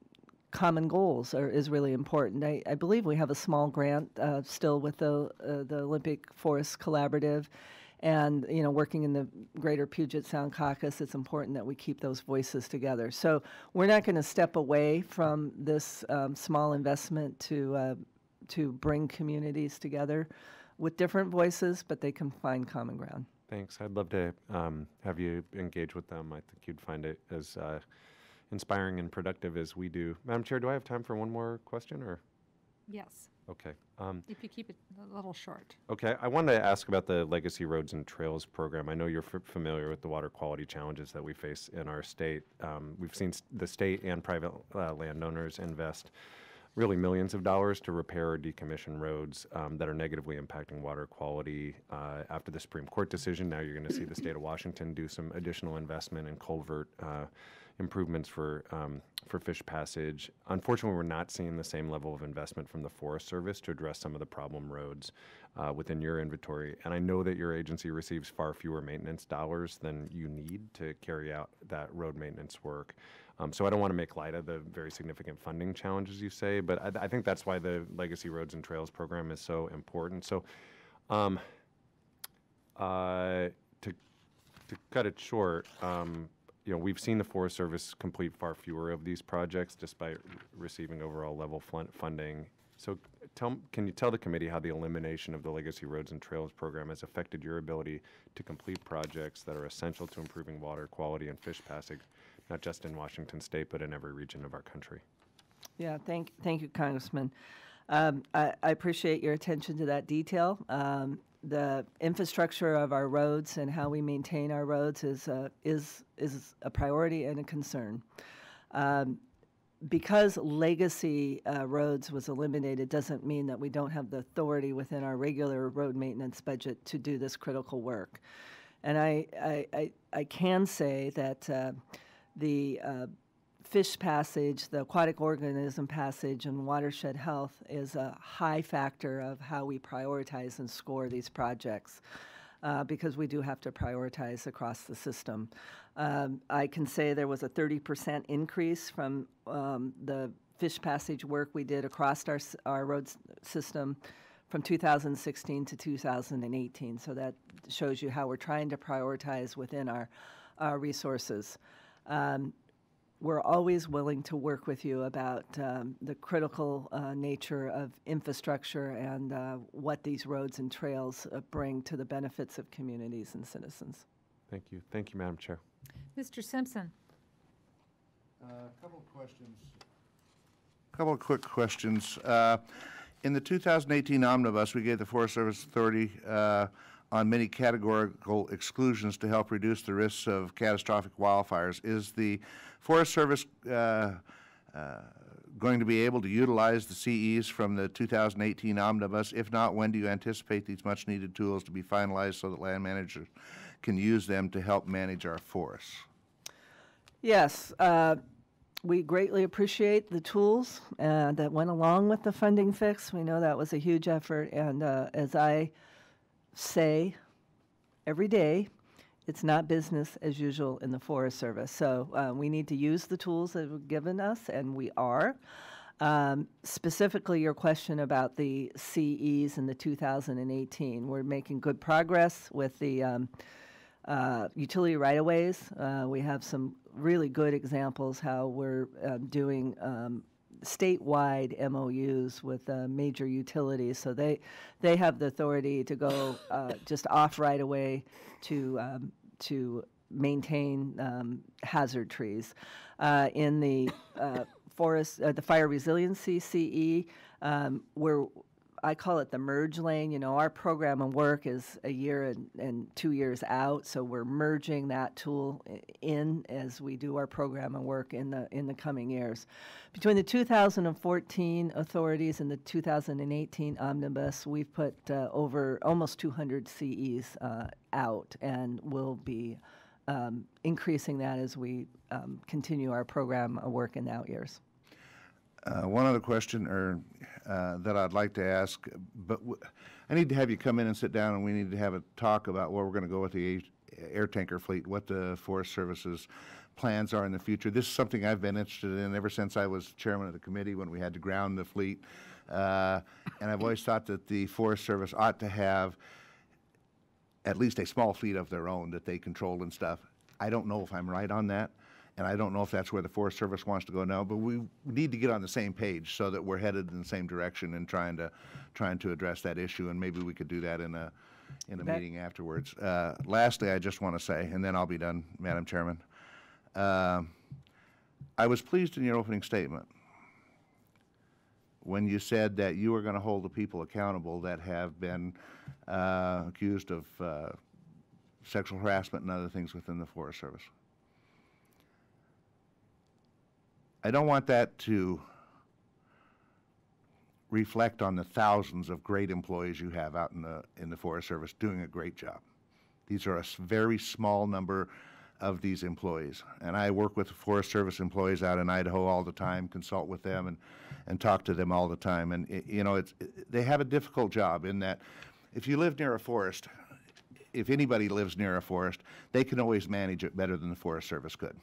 common goals is really important. I believe we have a small grant still with the Olympic Forest Collaborative, and you know, working in the Greater Puget Sound Caucus, it's important that we keep those voices together. So we're not going to step away from this small investment to bring communities together with different voices, but they can find common ground. Thanks. I'd love to have you engage with them. I think you'd find it as inspiring and productive as we do. Madam Chair, do I have time for one more question, or? Yes, Okay. if you keep it a little short. Okay. I wanted to ask about the Legacy Roads and Trails program. I know you're familiar with the water quality challenges that we face in our state. We've seen the state and private landowners invest really millions of dollars to repair or decommission roads that are negatively impacting water quality. After the Supreme Court decision, now you're going to see the state of Washington do some additional investment in culvert improvements for fish passage. Unfortunately, we're not seeing the same level of investment from the Forest Service to address some of the problem roads within your inventory. And I know that your agency receives far fewer maintenance dollars than you need to carry out that road maintenance work. So I don't want to make light of the very significant funding challenges you say, but I think that's why the Legacy Roads and Trails program is so important. So to cut it short, you know, we've seen the Forest Service complete far fewer of these projects despite receiving overall level funding. So can you tell the committee how the elimination of the Legacy Roads and Trails program has affected your ability to complete projects that are essential to improving water quality and fish passage, not just in Washington State, but in every region of our country? Yeah, thank you, Congressman. I appreciate your attention to that detail. The infrastructure of our roads and how we maintain our roads is a priority and a concern. Because legacy roads was eliminated doesn't mean that we don't have the authority within our regular road maintenance budget to do this critical work. And I can say that the fish passage, the aquatic organism passage, and watershed health is a high factor of how we prioritize and score these projects. because we do have to prioritize across the system. I can say there was a 30% increase from the fish passage work we did across our road system from 2016 to 2018. So that shows you how we're trying to prioritize within our resources. We're always willing to work with you about the critical nature of infrastructure and what these roads and trails bring to the benefits of communities and citizens. Thank you. Thank you, Madam Chair. Mr. Simpson. A couple of questions. A couple of quick questions. In the 2018 omnibus, we gave the Forest Service Authority on many categorical exclusions to help reduce the risks of catastrophic wildfires. Is the Forest Service going to be able to utilize the CEs from the 2018 omnibus? If not, when do you anticipate these much-needed tools to be finalized so that land managers can use them to help manage our forests? Yes. We greatly appreciate the tools that went along with the funding fix. We know that was a huge effort, and as I say every day, it's not business as usual in the Forest Service. So we need to use the tools that were given us, and we are. Specifically, your question about the CEs in the 2018, we're making good progress with the utility right-of-ways. We have some really good examples how we're doing statewide MOUs with major utilities, so they have the authority to go just off right-of-way to maintain hazard trees. In the the fire resiliency CE, I call it the merge lane. You know, our program and work is a year and 2 years out, so we're merging that tool in as we do our program and work in the coming years. Between the 2014 authorities and the 2018 omnibus, we've put over almost 200 CEs out, and we'll be increasing that as we continue our program and work in the out years. One other question that I'd like to ask, but I need to have you come in and sit down, and we need to have a talk about where we're going to go with the air tanker fleet, what the Forest Service's plans are in the future. This is something I've been interested in ever since I was chairman of the committee when we had to ground the fleet. And I've always thought that the Forest Service ought to have at least a small fleet of their own that they control and stuff. I don't know if I'm right on that. And I don't know if that's where the Forest Service wants to go now, but we need to get on the same page so that we're headed in the same direction and trying to address that issue. And maybe we could do that in a meeting afterwards. Lastly, I just want to say, and then I'll be done, Madam Chairman. I was pleased in your opening statement when you said that you were going to hold the people accountable that have been accused of sexual harassment and other things within the Forest Service. I don't want that to reflect on the thousands of great employees you have out in the Forest Service doing a great job. These are a very small number of these employees. And I work with the Forest Service employees out in Idaho all the time, consult with them and talk to them all the time. And you know, they have a difficult job in that if you live near a forest, if anybody lives near a forest, they can always manage it better than the Forest Service could.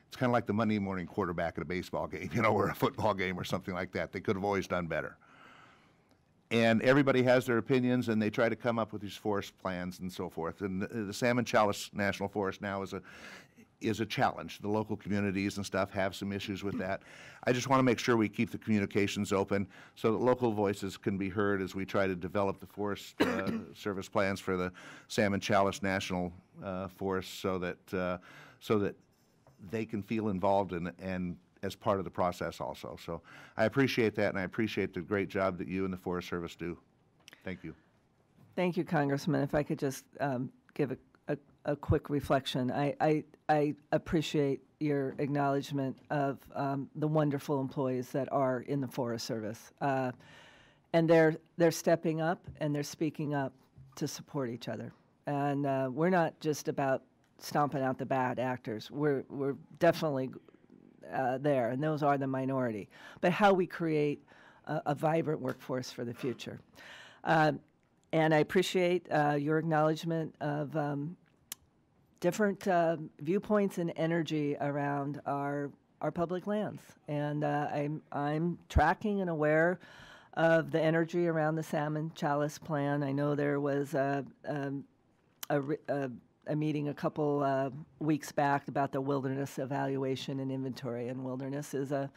It's kind of like the Monday morning quarterback at a baseball game, you know, or a football game or something like that. They could have always done better. And everybody has their opinions, and they try to come up with these forest plans and so forth. And the Salmon Chalice National Forest now is a challenge. The local communities and stuff have some issues with that. I just want to make sure we keep the communications open so that local voices can be heard as we try to develop the Forest Service plans for the Salmon Chalice National Forest so that they can feel involved and as part of the process also. So I appreciate that, and I appreciate the great job that you and the Forest Service do. Thank you. Thank you, Congressman. If I could just give a quick reflection. I appreciate your acknowledgement of the wonderful employees that are in the Forest Service. And they're stepping up and they're speaking up to support each other. And we're not just about stomping out the bad actors. We're definitely there, and those are the minority. But how we create a vibrant workforce for the future. And I appreciate your acknowledgement of different viewpoints and energy around our public lands. And I'm tracking and aware of the energy around the Salmon Chalice Plan. I know there was a meeting a couple weeks back about the wilderness evaluation and inventory, and wilderness is a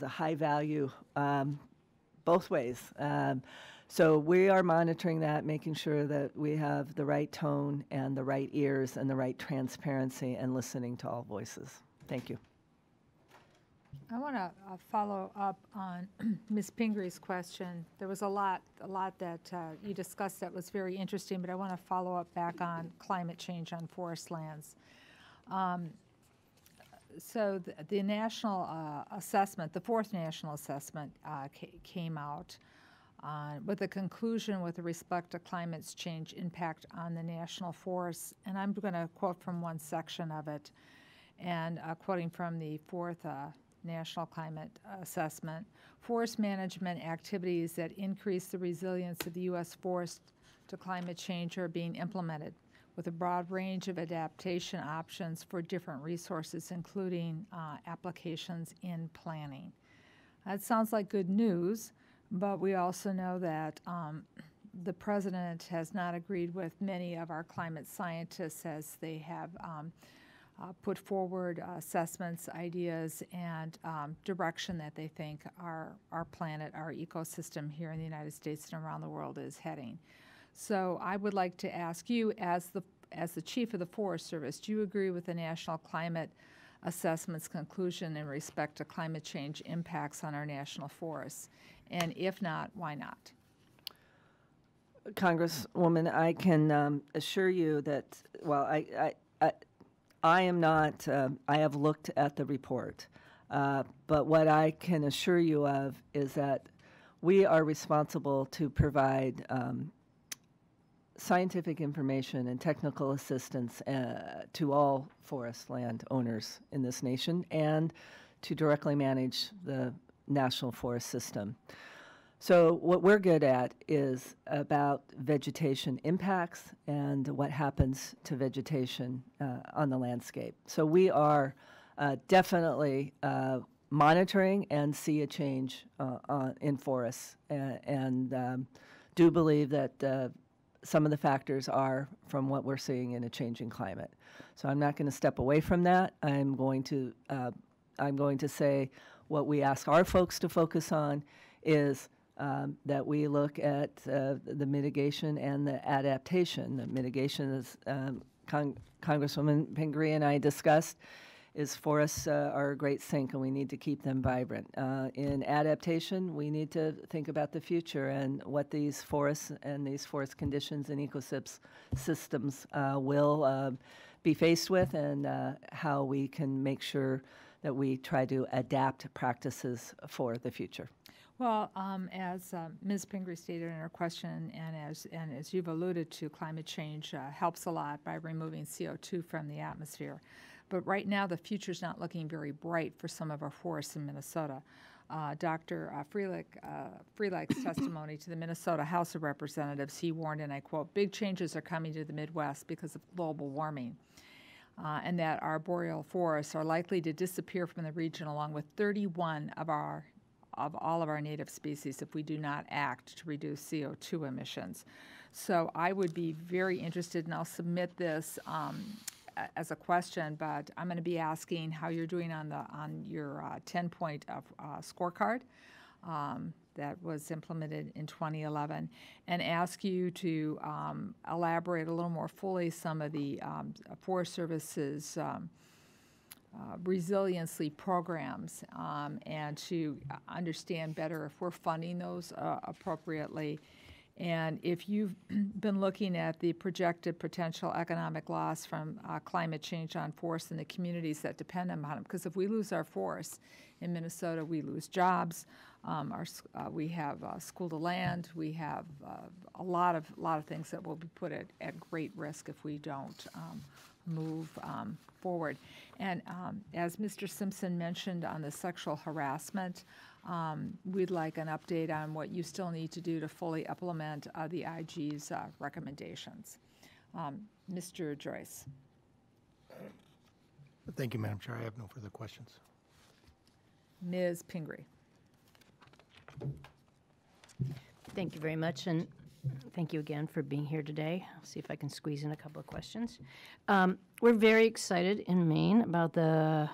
high value both ways. So we are monitoring that, making sure that we have the right tone and the right ears and the right transparency and listening to all voices. Thank you. I want to follow up on Ms. Pingree's question. There was a lot that you discussed that was very interesting, but I want to follow up back on climate change on forest lands. So the national assessment, the fourth national assessment came out with a conclusion with respect to climate change impact on the national forests. And I'm going to quote from one section of it, and quoting from the fourth National Climate Assessment. Forest management activities that increase the resilience of the U.S. forest to climate change are being implemented with a broad range of adaptation options for different resources, including applications in planning. That sounds like good news, but we also know that the President has not agreed with many of our climate scientists as they have put forward assessments, ideas, and direction that they think our planet, our ecosystem here in the United States and around the world is heading. So I would like to ask you, as the Chief of the Forest Service, do you agree with the National Climate Assessment's conclusion in respect to climate change impacts on our national forests? And if not, why not? Congresswoman, I can assure you that, well, I am not, I have looked at the report, but what I can assure you of is that we are responsible to provide scientific information and technical assistance to all forest land owners in this nation and to directly manage the national forest system. So what we're good at is about vegetation impacts and what happens to vegetation on the landscape. So we are definitely monitoring and see a change in forests and do believe that some of the factors are from what we're seeing in a changing climate. So I'm not going to step away from that. I'm going to say what we ask our folks to focus on is that we look at the mitigation and the adaptation. The mitigation, as Congresswoman Pingree and I discussed, is forests are a great sink and we need to keep them vibrant. In adaptation, we need to think about the future and what these forests and these forest conditions and ecosystems will be faced with, and how we can make sure that we try to adapt practices for the future. Well, as Ms. Pingree stated in her question, and as you've alluded to, climate change helps a lot by removing CO2 from the atmosphere. But right now, the future's not looking very bright for some of our forests in Minnesota. Dr. Freelich's testimony to the Minnesota House of Representatives, he warned, and I quote, "Big changes are coming to the Midwest because of global warming." And that our boreal forests are likely to disappear from the region along with 31 of all of our native species if we do not act to reduce CO2 emissions. So I would be very interested, and I'll submit this as a question, but I'm going to be asking how you're doing on your 10-point scorecard that was implemented in 2011, and ask you to elaborate a little more fully some of the Forest Service's resiliency programs, and to understand better if we're funding those appropriately. And if you've been looking at the projected potential economic loss from climate change on forests and the communities that depend on them, because if we lose our forests in Minnesota, we lose jobs. We have school to land. We have a lot of things that will be put at great risk if we don't move forward. And as Mr. Simpson mentioned on the sexual harassment, we'd like an update on what you still need to do to fully implement the IG's recommendations. Mr. Joyce. Thank you, Madam Chair. I have no further questions. Ms. Pingree. Thank you very much, and thank you again for being here today. I'll see if I can squeeze in a couple of questions. We're very excited in Maine about the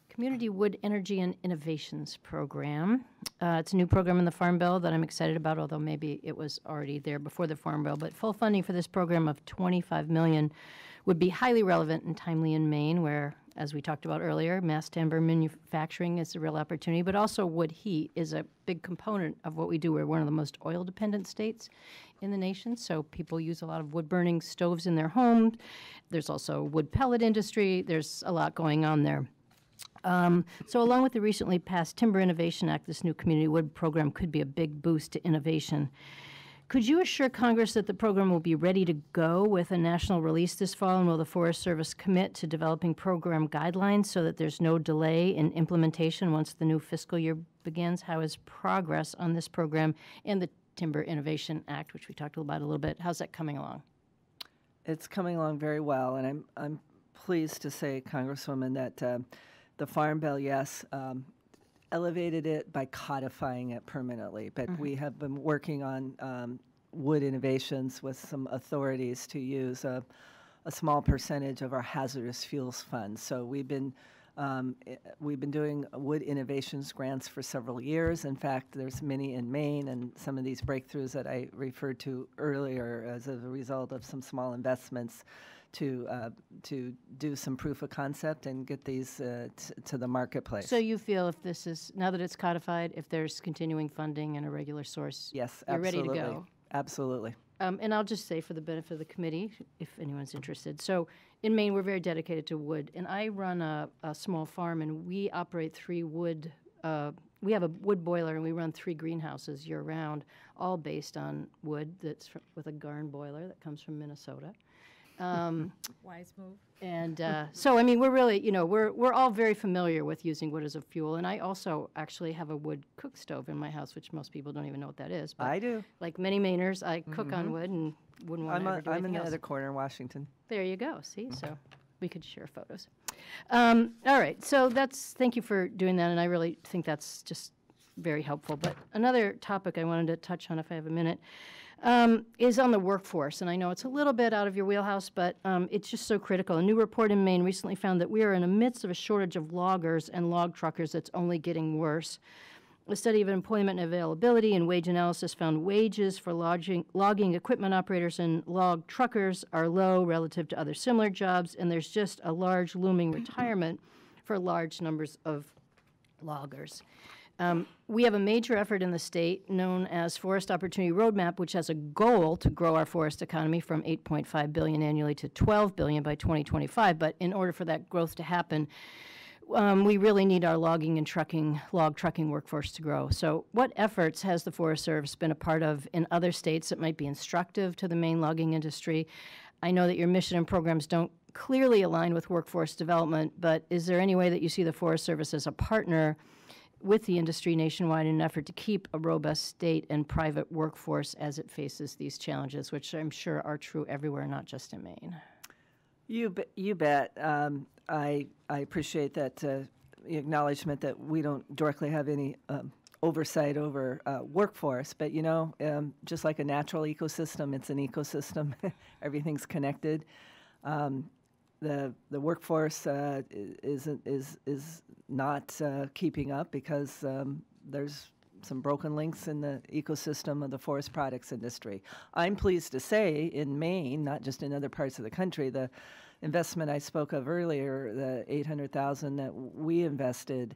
Community Wood Energy and Innovations Program. It's a new program in the Farm Bill that I'm excited about, although maybe it was already there before the Farm Bill. But full funding for this program of $25 million would be highly relevant and timely in Maine, where, as we talked about earlier, mass timber manufacturing is a real opportunity, but also wood heat is a big component of what we do. We're one of the most oil-dependent states in the nation, so people use a lot of wood-burning stoves in their homes. There's also wood pellet industry. There's a lot going on there. So along with the recently passed Timber Innovation Act, this new community wood program could be a big boost to innovation. Could you assure Congress that the program will be ready to go with a national release this fall, and will the Forest Service commit to developing program guidelines so that there's no delay in implementation once the new fiscal year begins? How is progress on this program and the Timber Innovation Act, which we talked about a little bit, how's that coming along? It's coming along very well, and I'm pleased to say, Congresswoman, that the Farm Bill, yes, elevated it by codifying it permanently, but we have been working on wood innovations with some authorities to use a small percentage of our hazardous fuels fund. So we've been doing wood innovations grants for several years. In fact, there's many in Maine, and some of these breakthroughs that I referred to earlier as a result of some small investments to do some proof of concept and get these to the marketplace. So you feel if this is, now that it's codified, if there's continuing funding and a regular source, yes, you're absolutely. ready to go? Absolutely. And I'll just say for the benefit of the committee, if anyone's interested. So in Maine, we're very dedicated to wood, and I run a small farm, and we operate three wood, we have a wood boiler, and we run 3 greenhouses year-round, all based on wood that's with a Garn boiler that comes from Minnesota. Wise move. And so, I mean, we're really, you know, we're all very familiar with using wood as a fuel. And I also actually have a wood cook stove in my house, which most people don't even know what that is. But I do. like many Mainers, I cook on wood and wouldn't want to ever do I'm in anything the else. other corner in Washington. There you go. See, so we could share photos. All right. So thank you for doing that. And I really think that's just very helpful. But another topic I wanted to touch on, if I have a minute, is on the workforce. And I know it's a little bit out of your wheelhouse, but it's just so critical. A new report in Maine recently found that we are in the midst of a shortage of loggers and log truckers that's only getting worse. A study of employment and availability and wage analysis found wages for logging equipment operators and log truckers are low relative to other similar jobs, and there's just a large looming retirement for large numbers of loggers. We have a major effort in the state known as Forest Opportunity Roadmap, which has a goal to grow our forest economy from $8.5 billion annually to $12 billion by 2025. But in order for that growth to happen, we really need our logging and log trucking workforce to grow. So what efforts has the Forest Service been a part of in other states that might be instructive to the Maine logging industry? I know that your mission and programs don't clearly align with workforce development, but is there any way that you see the Forest Service as a partner with the industry nationwide in an effort to keep a robust state and private workforce as it faces these challenges, which I'm sure are true everywhere, not just in Maine? You bet. I appreciate that acknowledgement that we don't directly have any oversight over workforce, but you know, just like a natural ecosystem, it's an ecosystem. Everything's connected. The workforce is not keeping up because there's some broken links in the ecosystem of the forest products industry. I'm pleased to say in Maine, not just in other parts of the country, the investment I spoke of earlier, the $800,000 that we invested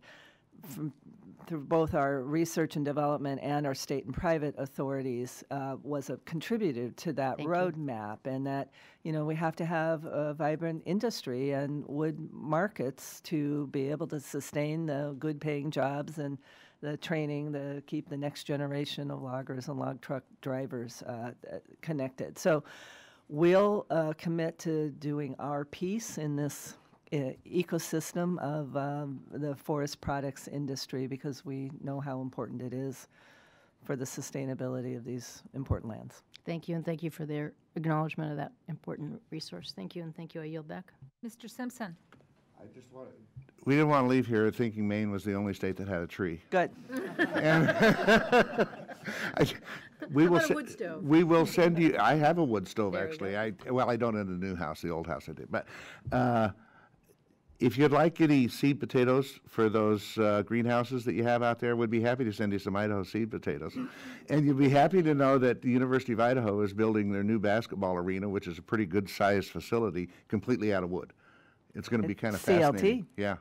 through both our research and development and our state and private authorities was a contributor to that roadmap, and that, you know, we have to have a vibrant industry and wood markets to be able to sustain the good paying jobs and the training to keep the next generation of loggers and log truck drivers connected. So We'll commit to doing our piece in this ecosystem of the forest products industry because we know how important it is for the sustainability of these important lands. Thank you, and thank you for their acknowledgement of that important resource. Thank you, and thank you. I yield back. Mr. Simpson? We didn't want to leave here thinking Maine was the only state that had a tree. Good. We will about a wood stove? We will send you. I have a wood stove There we actually. I don't in the new house. The old house I did. But if you'd like any seed potatoes for those greenhouses that you have out there, we'd be happy to send you some Idaho seed potatoes. And you'll be happy to know that the University of Idaho is building their new basketball arena, which is a pretty good sized facility, completely out of wood. It's going to be kind of fascinating. CLT. Yeah,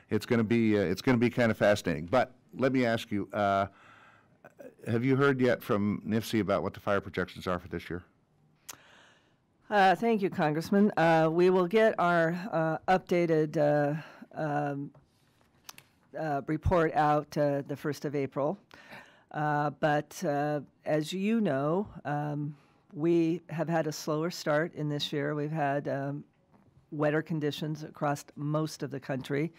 it's going to be kind of fascinating. But let me ask you, have you heard yet from NIFC about what the fire projections are for this year? Thank you, Congressman. We will get our updated report out the 1st of April. But as you know, we have had a slower start in this year. We've had wetter conditions across most of the country.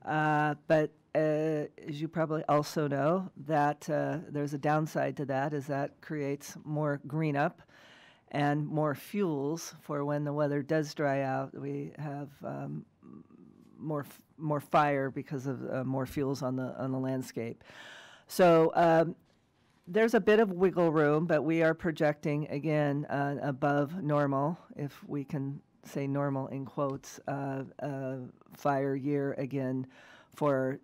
But as you probably also know, that there's a downside to that, is that creates more green up and more fuels for when the weather does dry out. We have more fire because of more fuels on the landscape. So there's a bit of wiggle room, but we are projecting again above normal, if we can say normal in quotes, fire year again for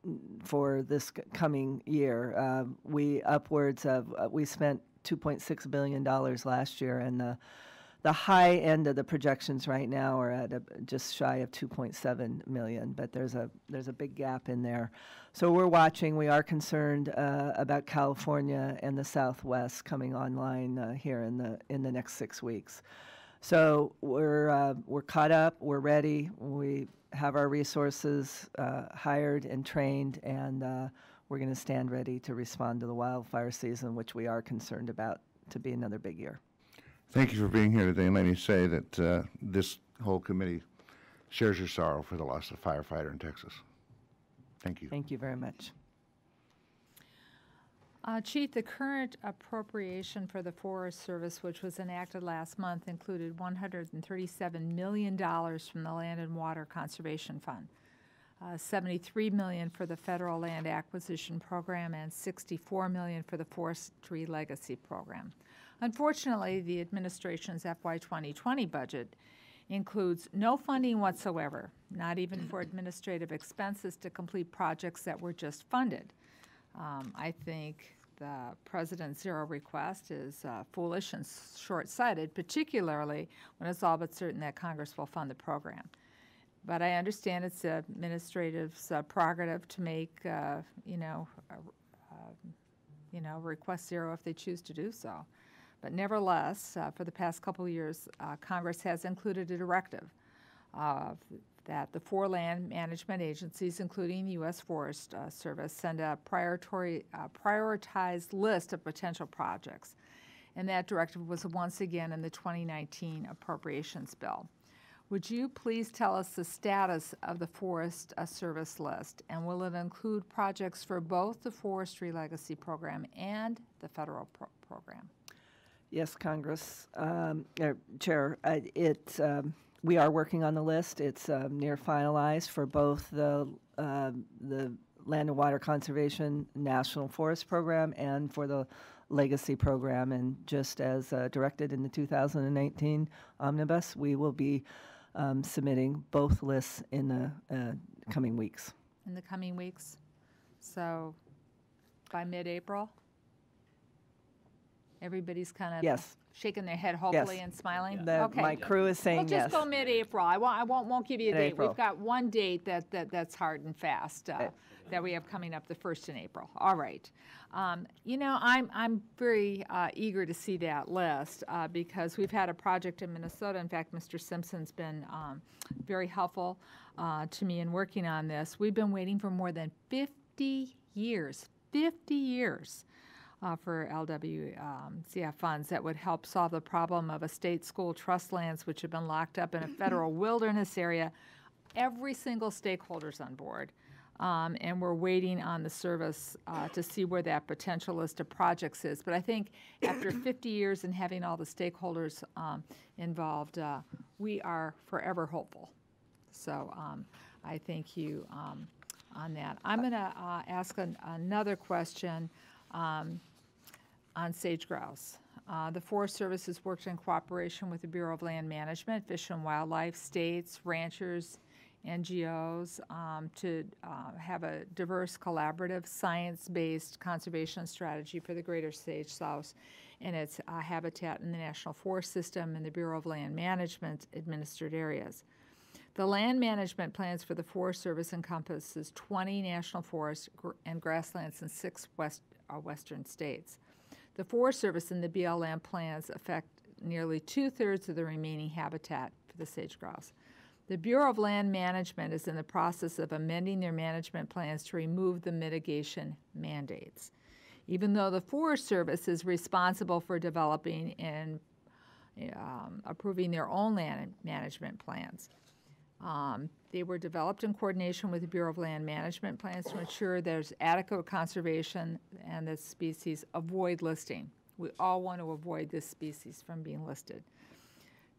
this coming year. We spent $2.6 billion last year, and the high end of the projections right now are at just shy of 2.7 million, but there's a big gap in there. So we're watching. We are concerned about California and the Southwest coming online here in the next 6 weeks. So we're caught up. We're ready. We have our resources hired and trained, and we're going to stand ready to respond to the wildfire season, which we are concerned about to be another big year. Thank you for being here today, and let me say that this whole committee shares your sorrow for the loss of a firefighter in Texas. Thank you. Thank you very much. Chief, the current appropriation for the Forest Service, which was enacted last month, included $137 million from the Land and Water Conservation Fund, $73 million for the Federal Land Acquisition Program, and $64 million for the Forestry Legacy Program. Unfortunately, the administration's FY 2020 budget includes no funding whatsoever, not even for administrative expenses to complete projects that were just funded. I think the President's zero request is foolish and short-sighted, particularly when it's all but certain that Congress will fund the program. But I understand it's administrative's prerogative to make, request zero if they choose to do so. But nevertheless, for the past couple of years, Congress has included a directive that the 4 land management agencies, including the U.S. Forest Service, send a prioritized list of potential projects. And that directive was once again in the 2019 appropriations bill. Would you please tell us the status of the Forest Service list, and will it include projects for both the Forestry Legacy Program and the federal program? Yes, Chair. We are working on the list. It's near finalized for both the Land and Water Conservation National Forest Program and for the Legacy Program. And just as directed in the 2018 Omnibus, we will be submitting both lists in the coming weeks. In the coming weeks? So by mid-April? Everybody's kind of yes. shaking their head hopefully and smiling? Okay. My crew is saying yes. We'll just go mid-April. I won't give you a date. April. We've got one date that's hard and fast that we have coming up, the 1st in April. All right. I'm very eager to see that list because we've had a project in Minnesota. In fact, Mr. Simpson's been very helpful to me in working on this. We've been waiting for more than 50 years for LWCF funds that would help solve the problem of estate school trust lands which have been locked up in a federal wilderness area. Every single stakeholder's on board, and we're waiting on the service to see where that potential list of projects is. But I think after 50 years and having all the stakeholders involved, we are forever hopeful. So I thank you on that. I'm going to ask another question on sage grouse. The Forest Service has worked in cooperation with the Bureau of Land Management, Fish and Wildlife, states, ranchers, NGOs to have a diverse, collaborative, science-based conservation strategy for the greater sage grouse and its habitat in the National Forest System and the Bureau of Land Management administered areas. The land management plans for the Forest Service encompasses 20 national forests and grasslands in 6 western states. The Forest Service and the BLM plans affect nearly 2/3 of the remaining habitat for the sage grouse. The Bureau of Land Management is in the process of amending their management plans to remove the mitigation mandates. Even though the Forest Service is responsible for developing and approving their own land management plans, they were developed in coordination with the Bureau of Land Management plans to ensure there's adequate conservation and the species avoid listing. We all want to avoid this species from being listed.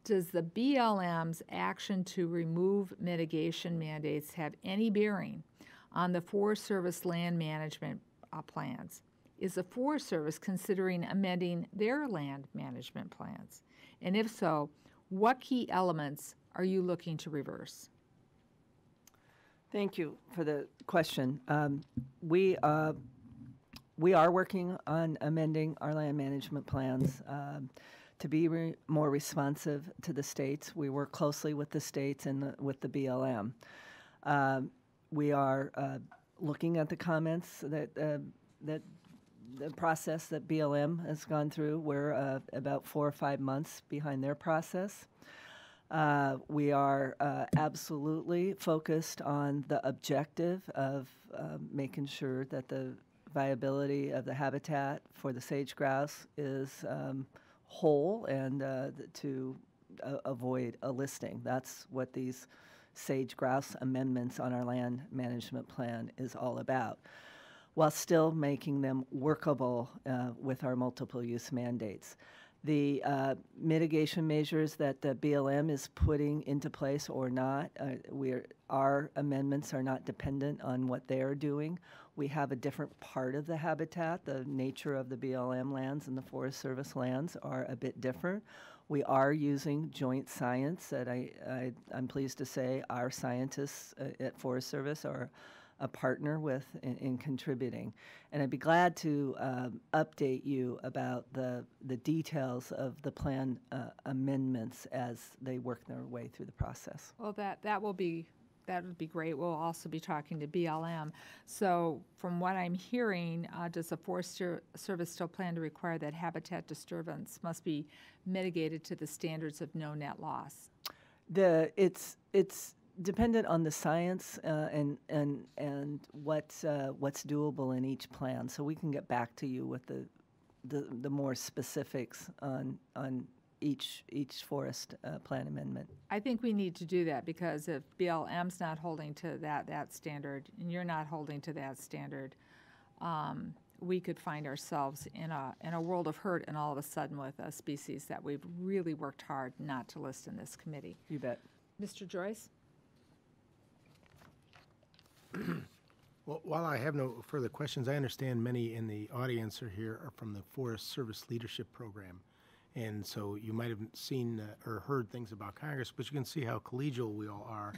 Does the BLM's action to remove mitigation mandates have any bearing on the Forest Service land management plans? Is the Forest Service considering amending their land management plans? And if so, what key elements are you looking to reverse? Thank you for the question. We are working on amending our land management plans to be more responsive to the states. We work closely with the states and with the BLM. We are looking at the comments that the process that BLM has gone through. We're about 4 or 5 months behind their process. We are absolutely focused on the objective of making sure that the viability of the habitat for the sage grouse is whole and to avoid a listing. That's what these sage grouse amendments on our land management plan is all about, while still making them workable with our multiple use mandates. The mitigation measures that the BLM is putting into place or not, our amendments are not dependent on what they're doing. We have a different part of the habitat. The nature of the BLM lands and the Forest Service lands are a bit different. We are using joint science that I'm pleased to say our scientists at Forest Service are a partner with in contributing. And I'd be glad to update you about the details of the plan amendments as they work their way through the process. Well, that would be great. We'll also be talking to BLM. So from what I'm hearing, does the Forest Service still plan to require that habitat disturbance must be mitigated to the standards of no net loss? It's dependent on the science and what's doable in each plan. So we can get back to you with the more specifics on each forest plan amendment. I think we need to do that because if BLM's not holding to that standard and you're not holding to that standard, we could find ourselves in a world of hurt and all of a sudden with a species that we've really worked hard not to list in this committee. You bet. Mr. Joyce? Well, while I have no further questions, I understand many in the audience are from the Forest Service Leadership Program. And so you might have seen or heard things about Congress, but you can see how collegial we all are,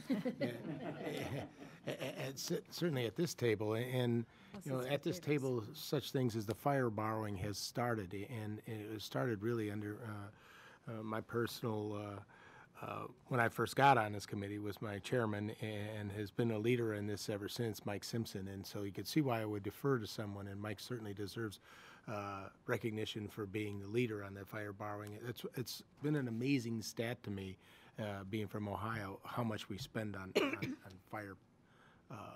certainly at this table. And you know, at this table, such things as the fire borrowing has started, and it started really under my personal. When I first got on this committee was my chairman and has been a leader in this ever since, Mike Simpson. And so you could see why I would defer to someone, and Mike certainly deserves recognition for being the leader on that fire borrowing. It's been an amazing stat to me, being from Ohio, how much we spend on fire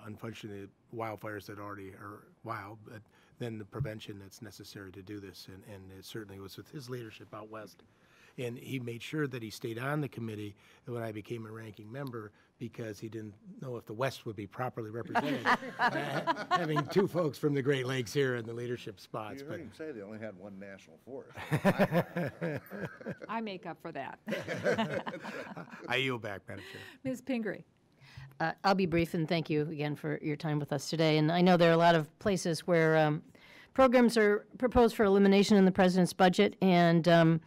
unfortunately, wildfires that already are wild, but then the prevention that's necessary to do this. And it certainly was with his leadership out west. And he made sure that he stayed on the committee when I became a ranking member because he didn't know if the West would be properly represented. Having two folks from the Great Lakes here in the leadership spots. You heard him say they only had one national forest. I make up for that. I yield back, Madam Chair. Ms. Pingree. I'll be brief, and thank you again for your time with us today. And I know there are a lot of places where programs are proposed for elimination in the president's budget, and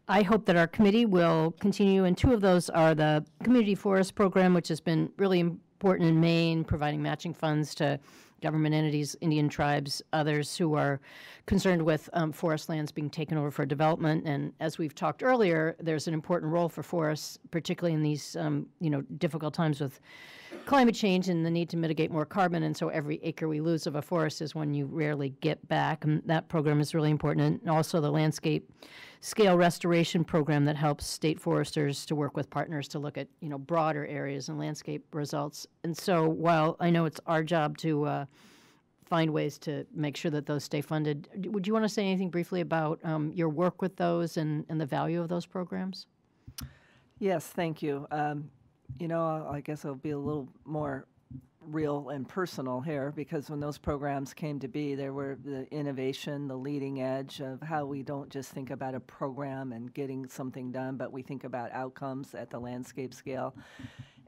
I hope that our committee will continue, and two of those are the Community Forest Program, which has been really important in Maine, providing matching funds to government entities, Indian tribes, others who are concerned with forest lands being taken over for development. And as we've talked earlier, there's an important role for forests, particularly in these difficult times with climate change and the need to mitigate more carbon. And so every acre we lose of a forest is one you rarely get back. And that program is really important. And also the landscape scale restoration program that helps state foresters to work with partners to look at broader areas and landscape results. And so while I know it's our job to find ways to make sure that those stay funded, would you want to say anything briefly about your work with those and the value of those programs? Yes, thank you. I guess I'll be a little more real and personal here, because when those programs came to be, there were the innovation, the leading edge of how we don't just think about a program and getting something done, but we think about outcomes at the landscape scale.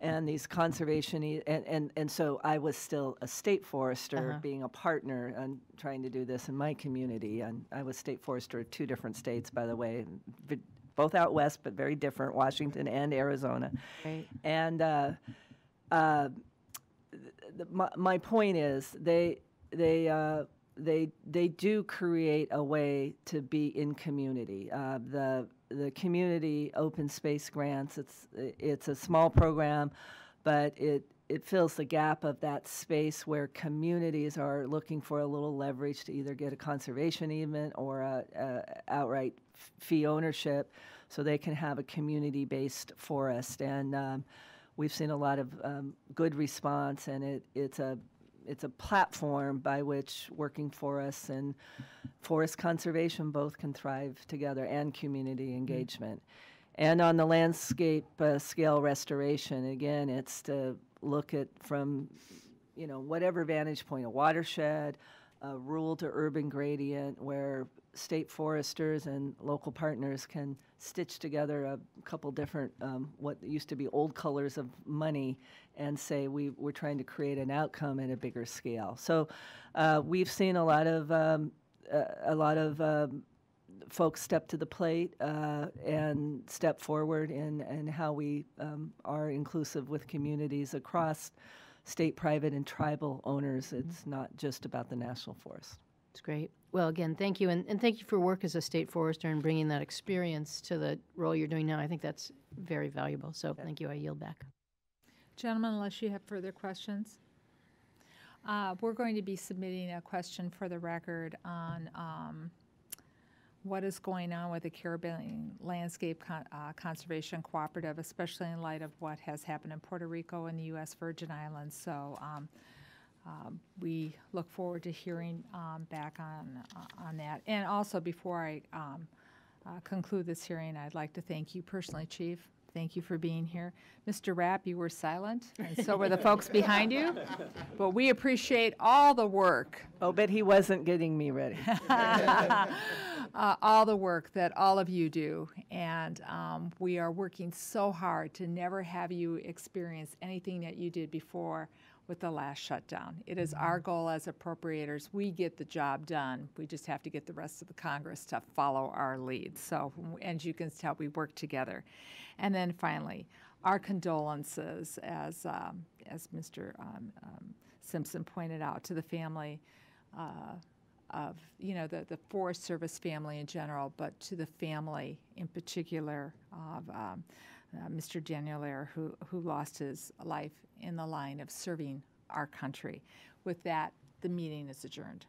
And these conservation, and so I was still a state forester, being a partner and trying to do this in my community. And I was state forester of 2 different states, by the way, both out west, but very different, Washington and Arizona. Right. And my point is they do create a way to be in community. The community open space grants, it's a small program, but it fills the gap of that space where communities are looking for a little leverage to either get a conservation easement or a outright fee ownership, so they can have a community-based forest. And we've seen a lot of good response, and it's a platform by which working forests and forest conservation both can thrive together, and community engagement. And on the landscape scale restoration, again, it's to look at from whatever vantage point, a watershed, a rural to urban gradient, where state foresters and local partners can stitch together a couple different what used to be old colors of money and say we're trying to create an outcome at a bigger scale. So we've seen a lot of folks step to the plate and step forward in how we are inclusive with communities across state, private, and tribal owners. It's not just about the national forest. It's great. Well, again, thank you, and thank you for work as a state forester and bringing that experience to the role you're doing now. I think that's very valuable, so thank you. I yield back. Gentlemen, unless you have further questions. We're going to be submitting a question for the record on what is going on with the Caribbean Landscape Conservation Cooperative, especially in light of what has happened in Puerto Rico and the U.S. Virgin Islands. So we look forward to hearing back on that. And also, before I conclude this hearing, I'd like to thank you personally, Chief. Thank you for being here. Mr. Rapp, you were silent, and so were the folks behind you. But we appreciate all the work. Oh, but he wasn't getting me ready. All the work that all of you do. And we are working so hard to never have you experience anything that you did before with the last shutdown. It is our goal as appropriators. We get the job done. We just have to get the rest of the Congress to follow our lead. So, as you can tell, we work together. And then finally, our condolences, as Mr. Simpson pointed out, to the family of, the Forest Service family in general, but to the family in particular of Mr. Danielaire, who lost his life in the line of serving our country. With that, the meeting is adjourned.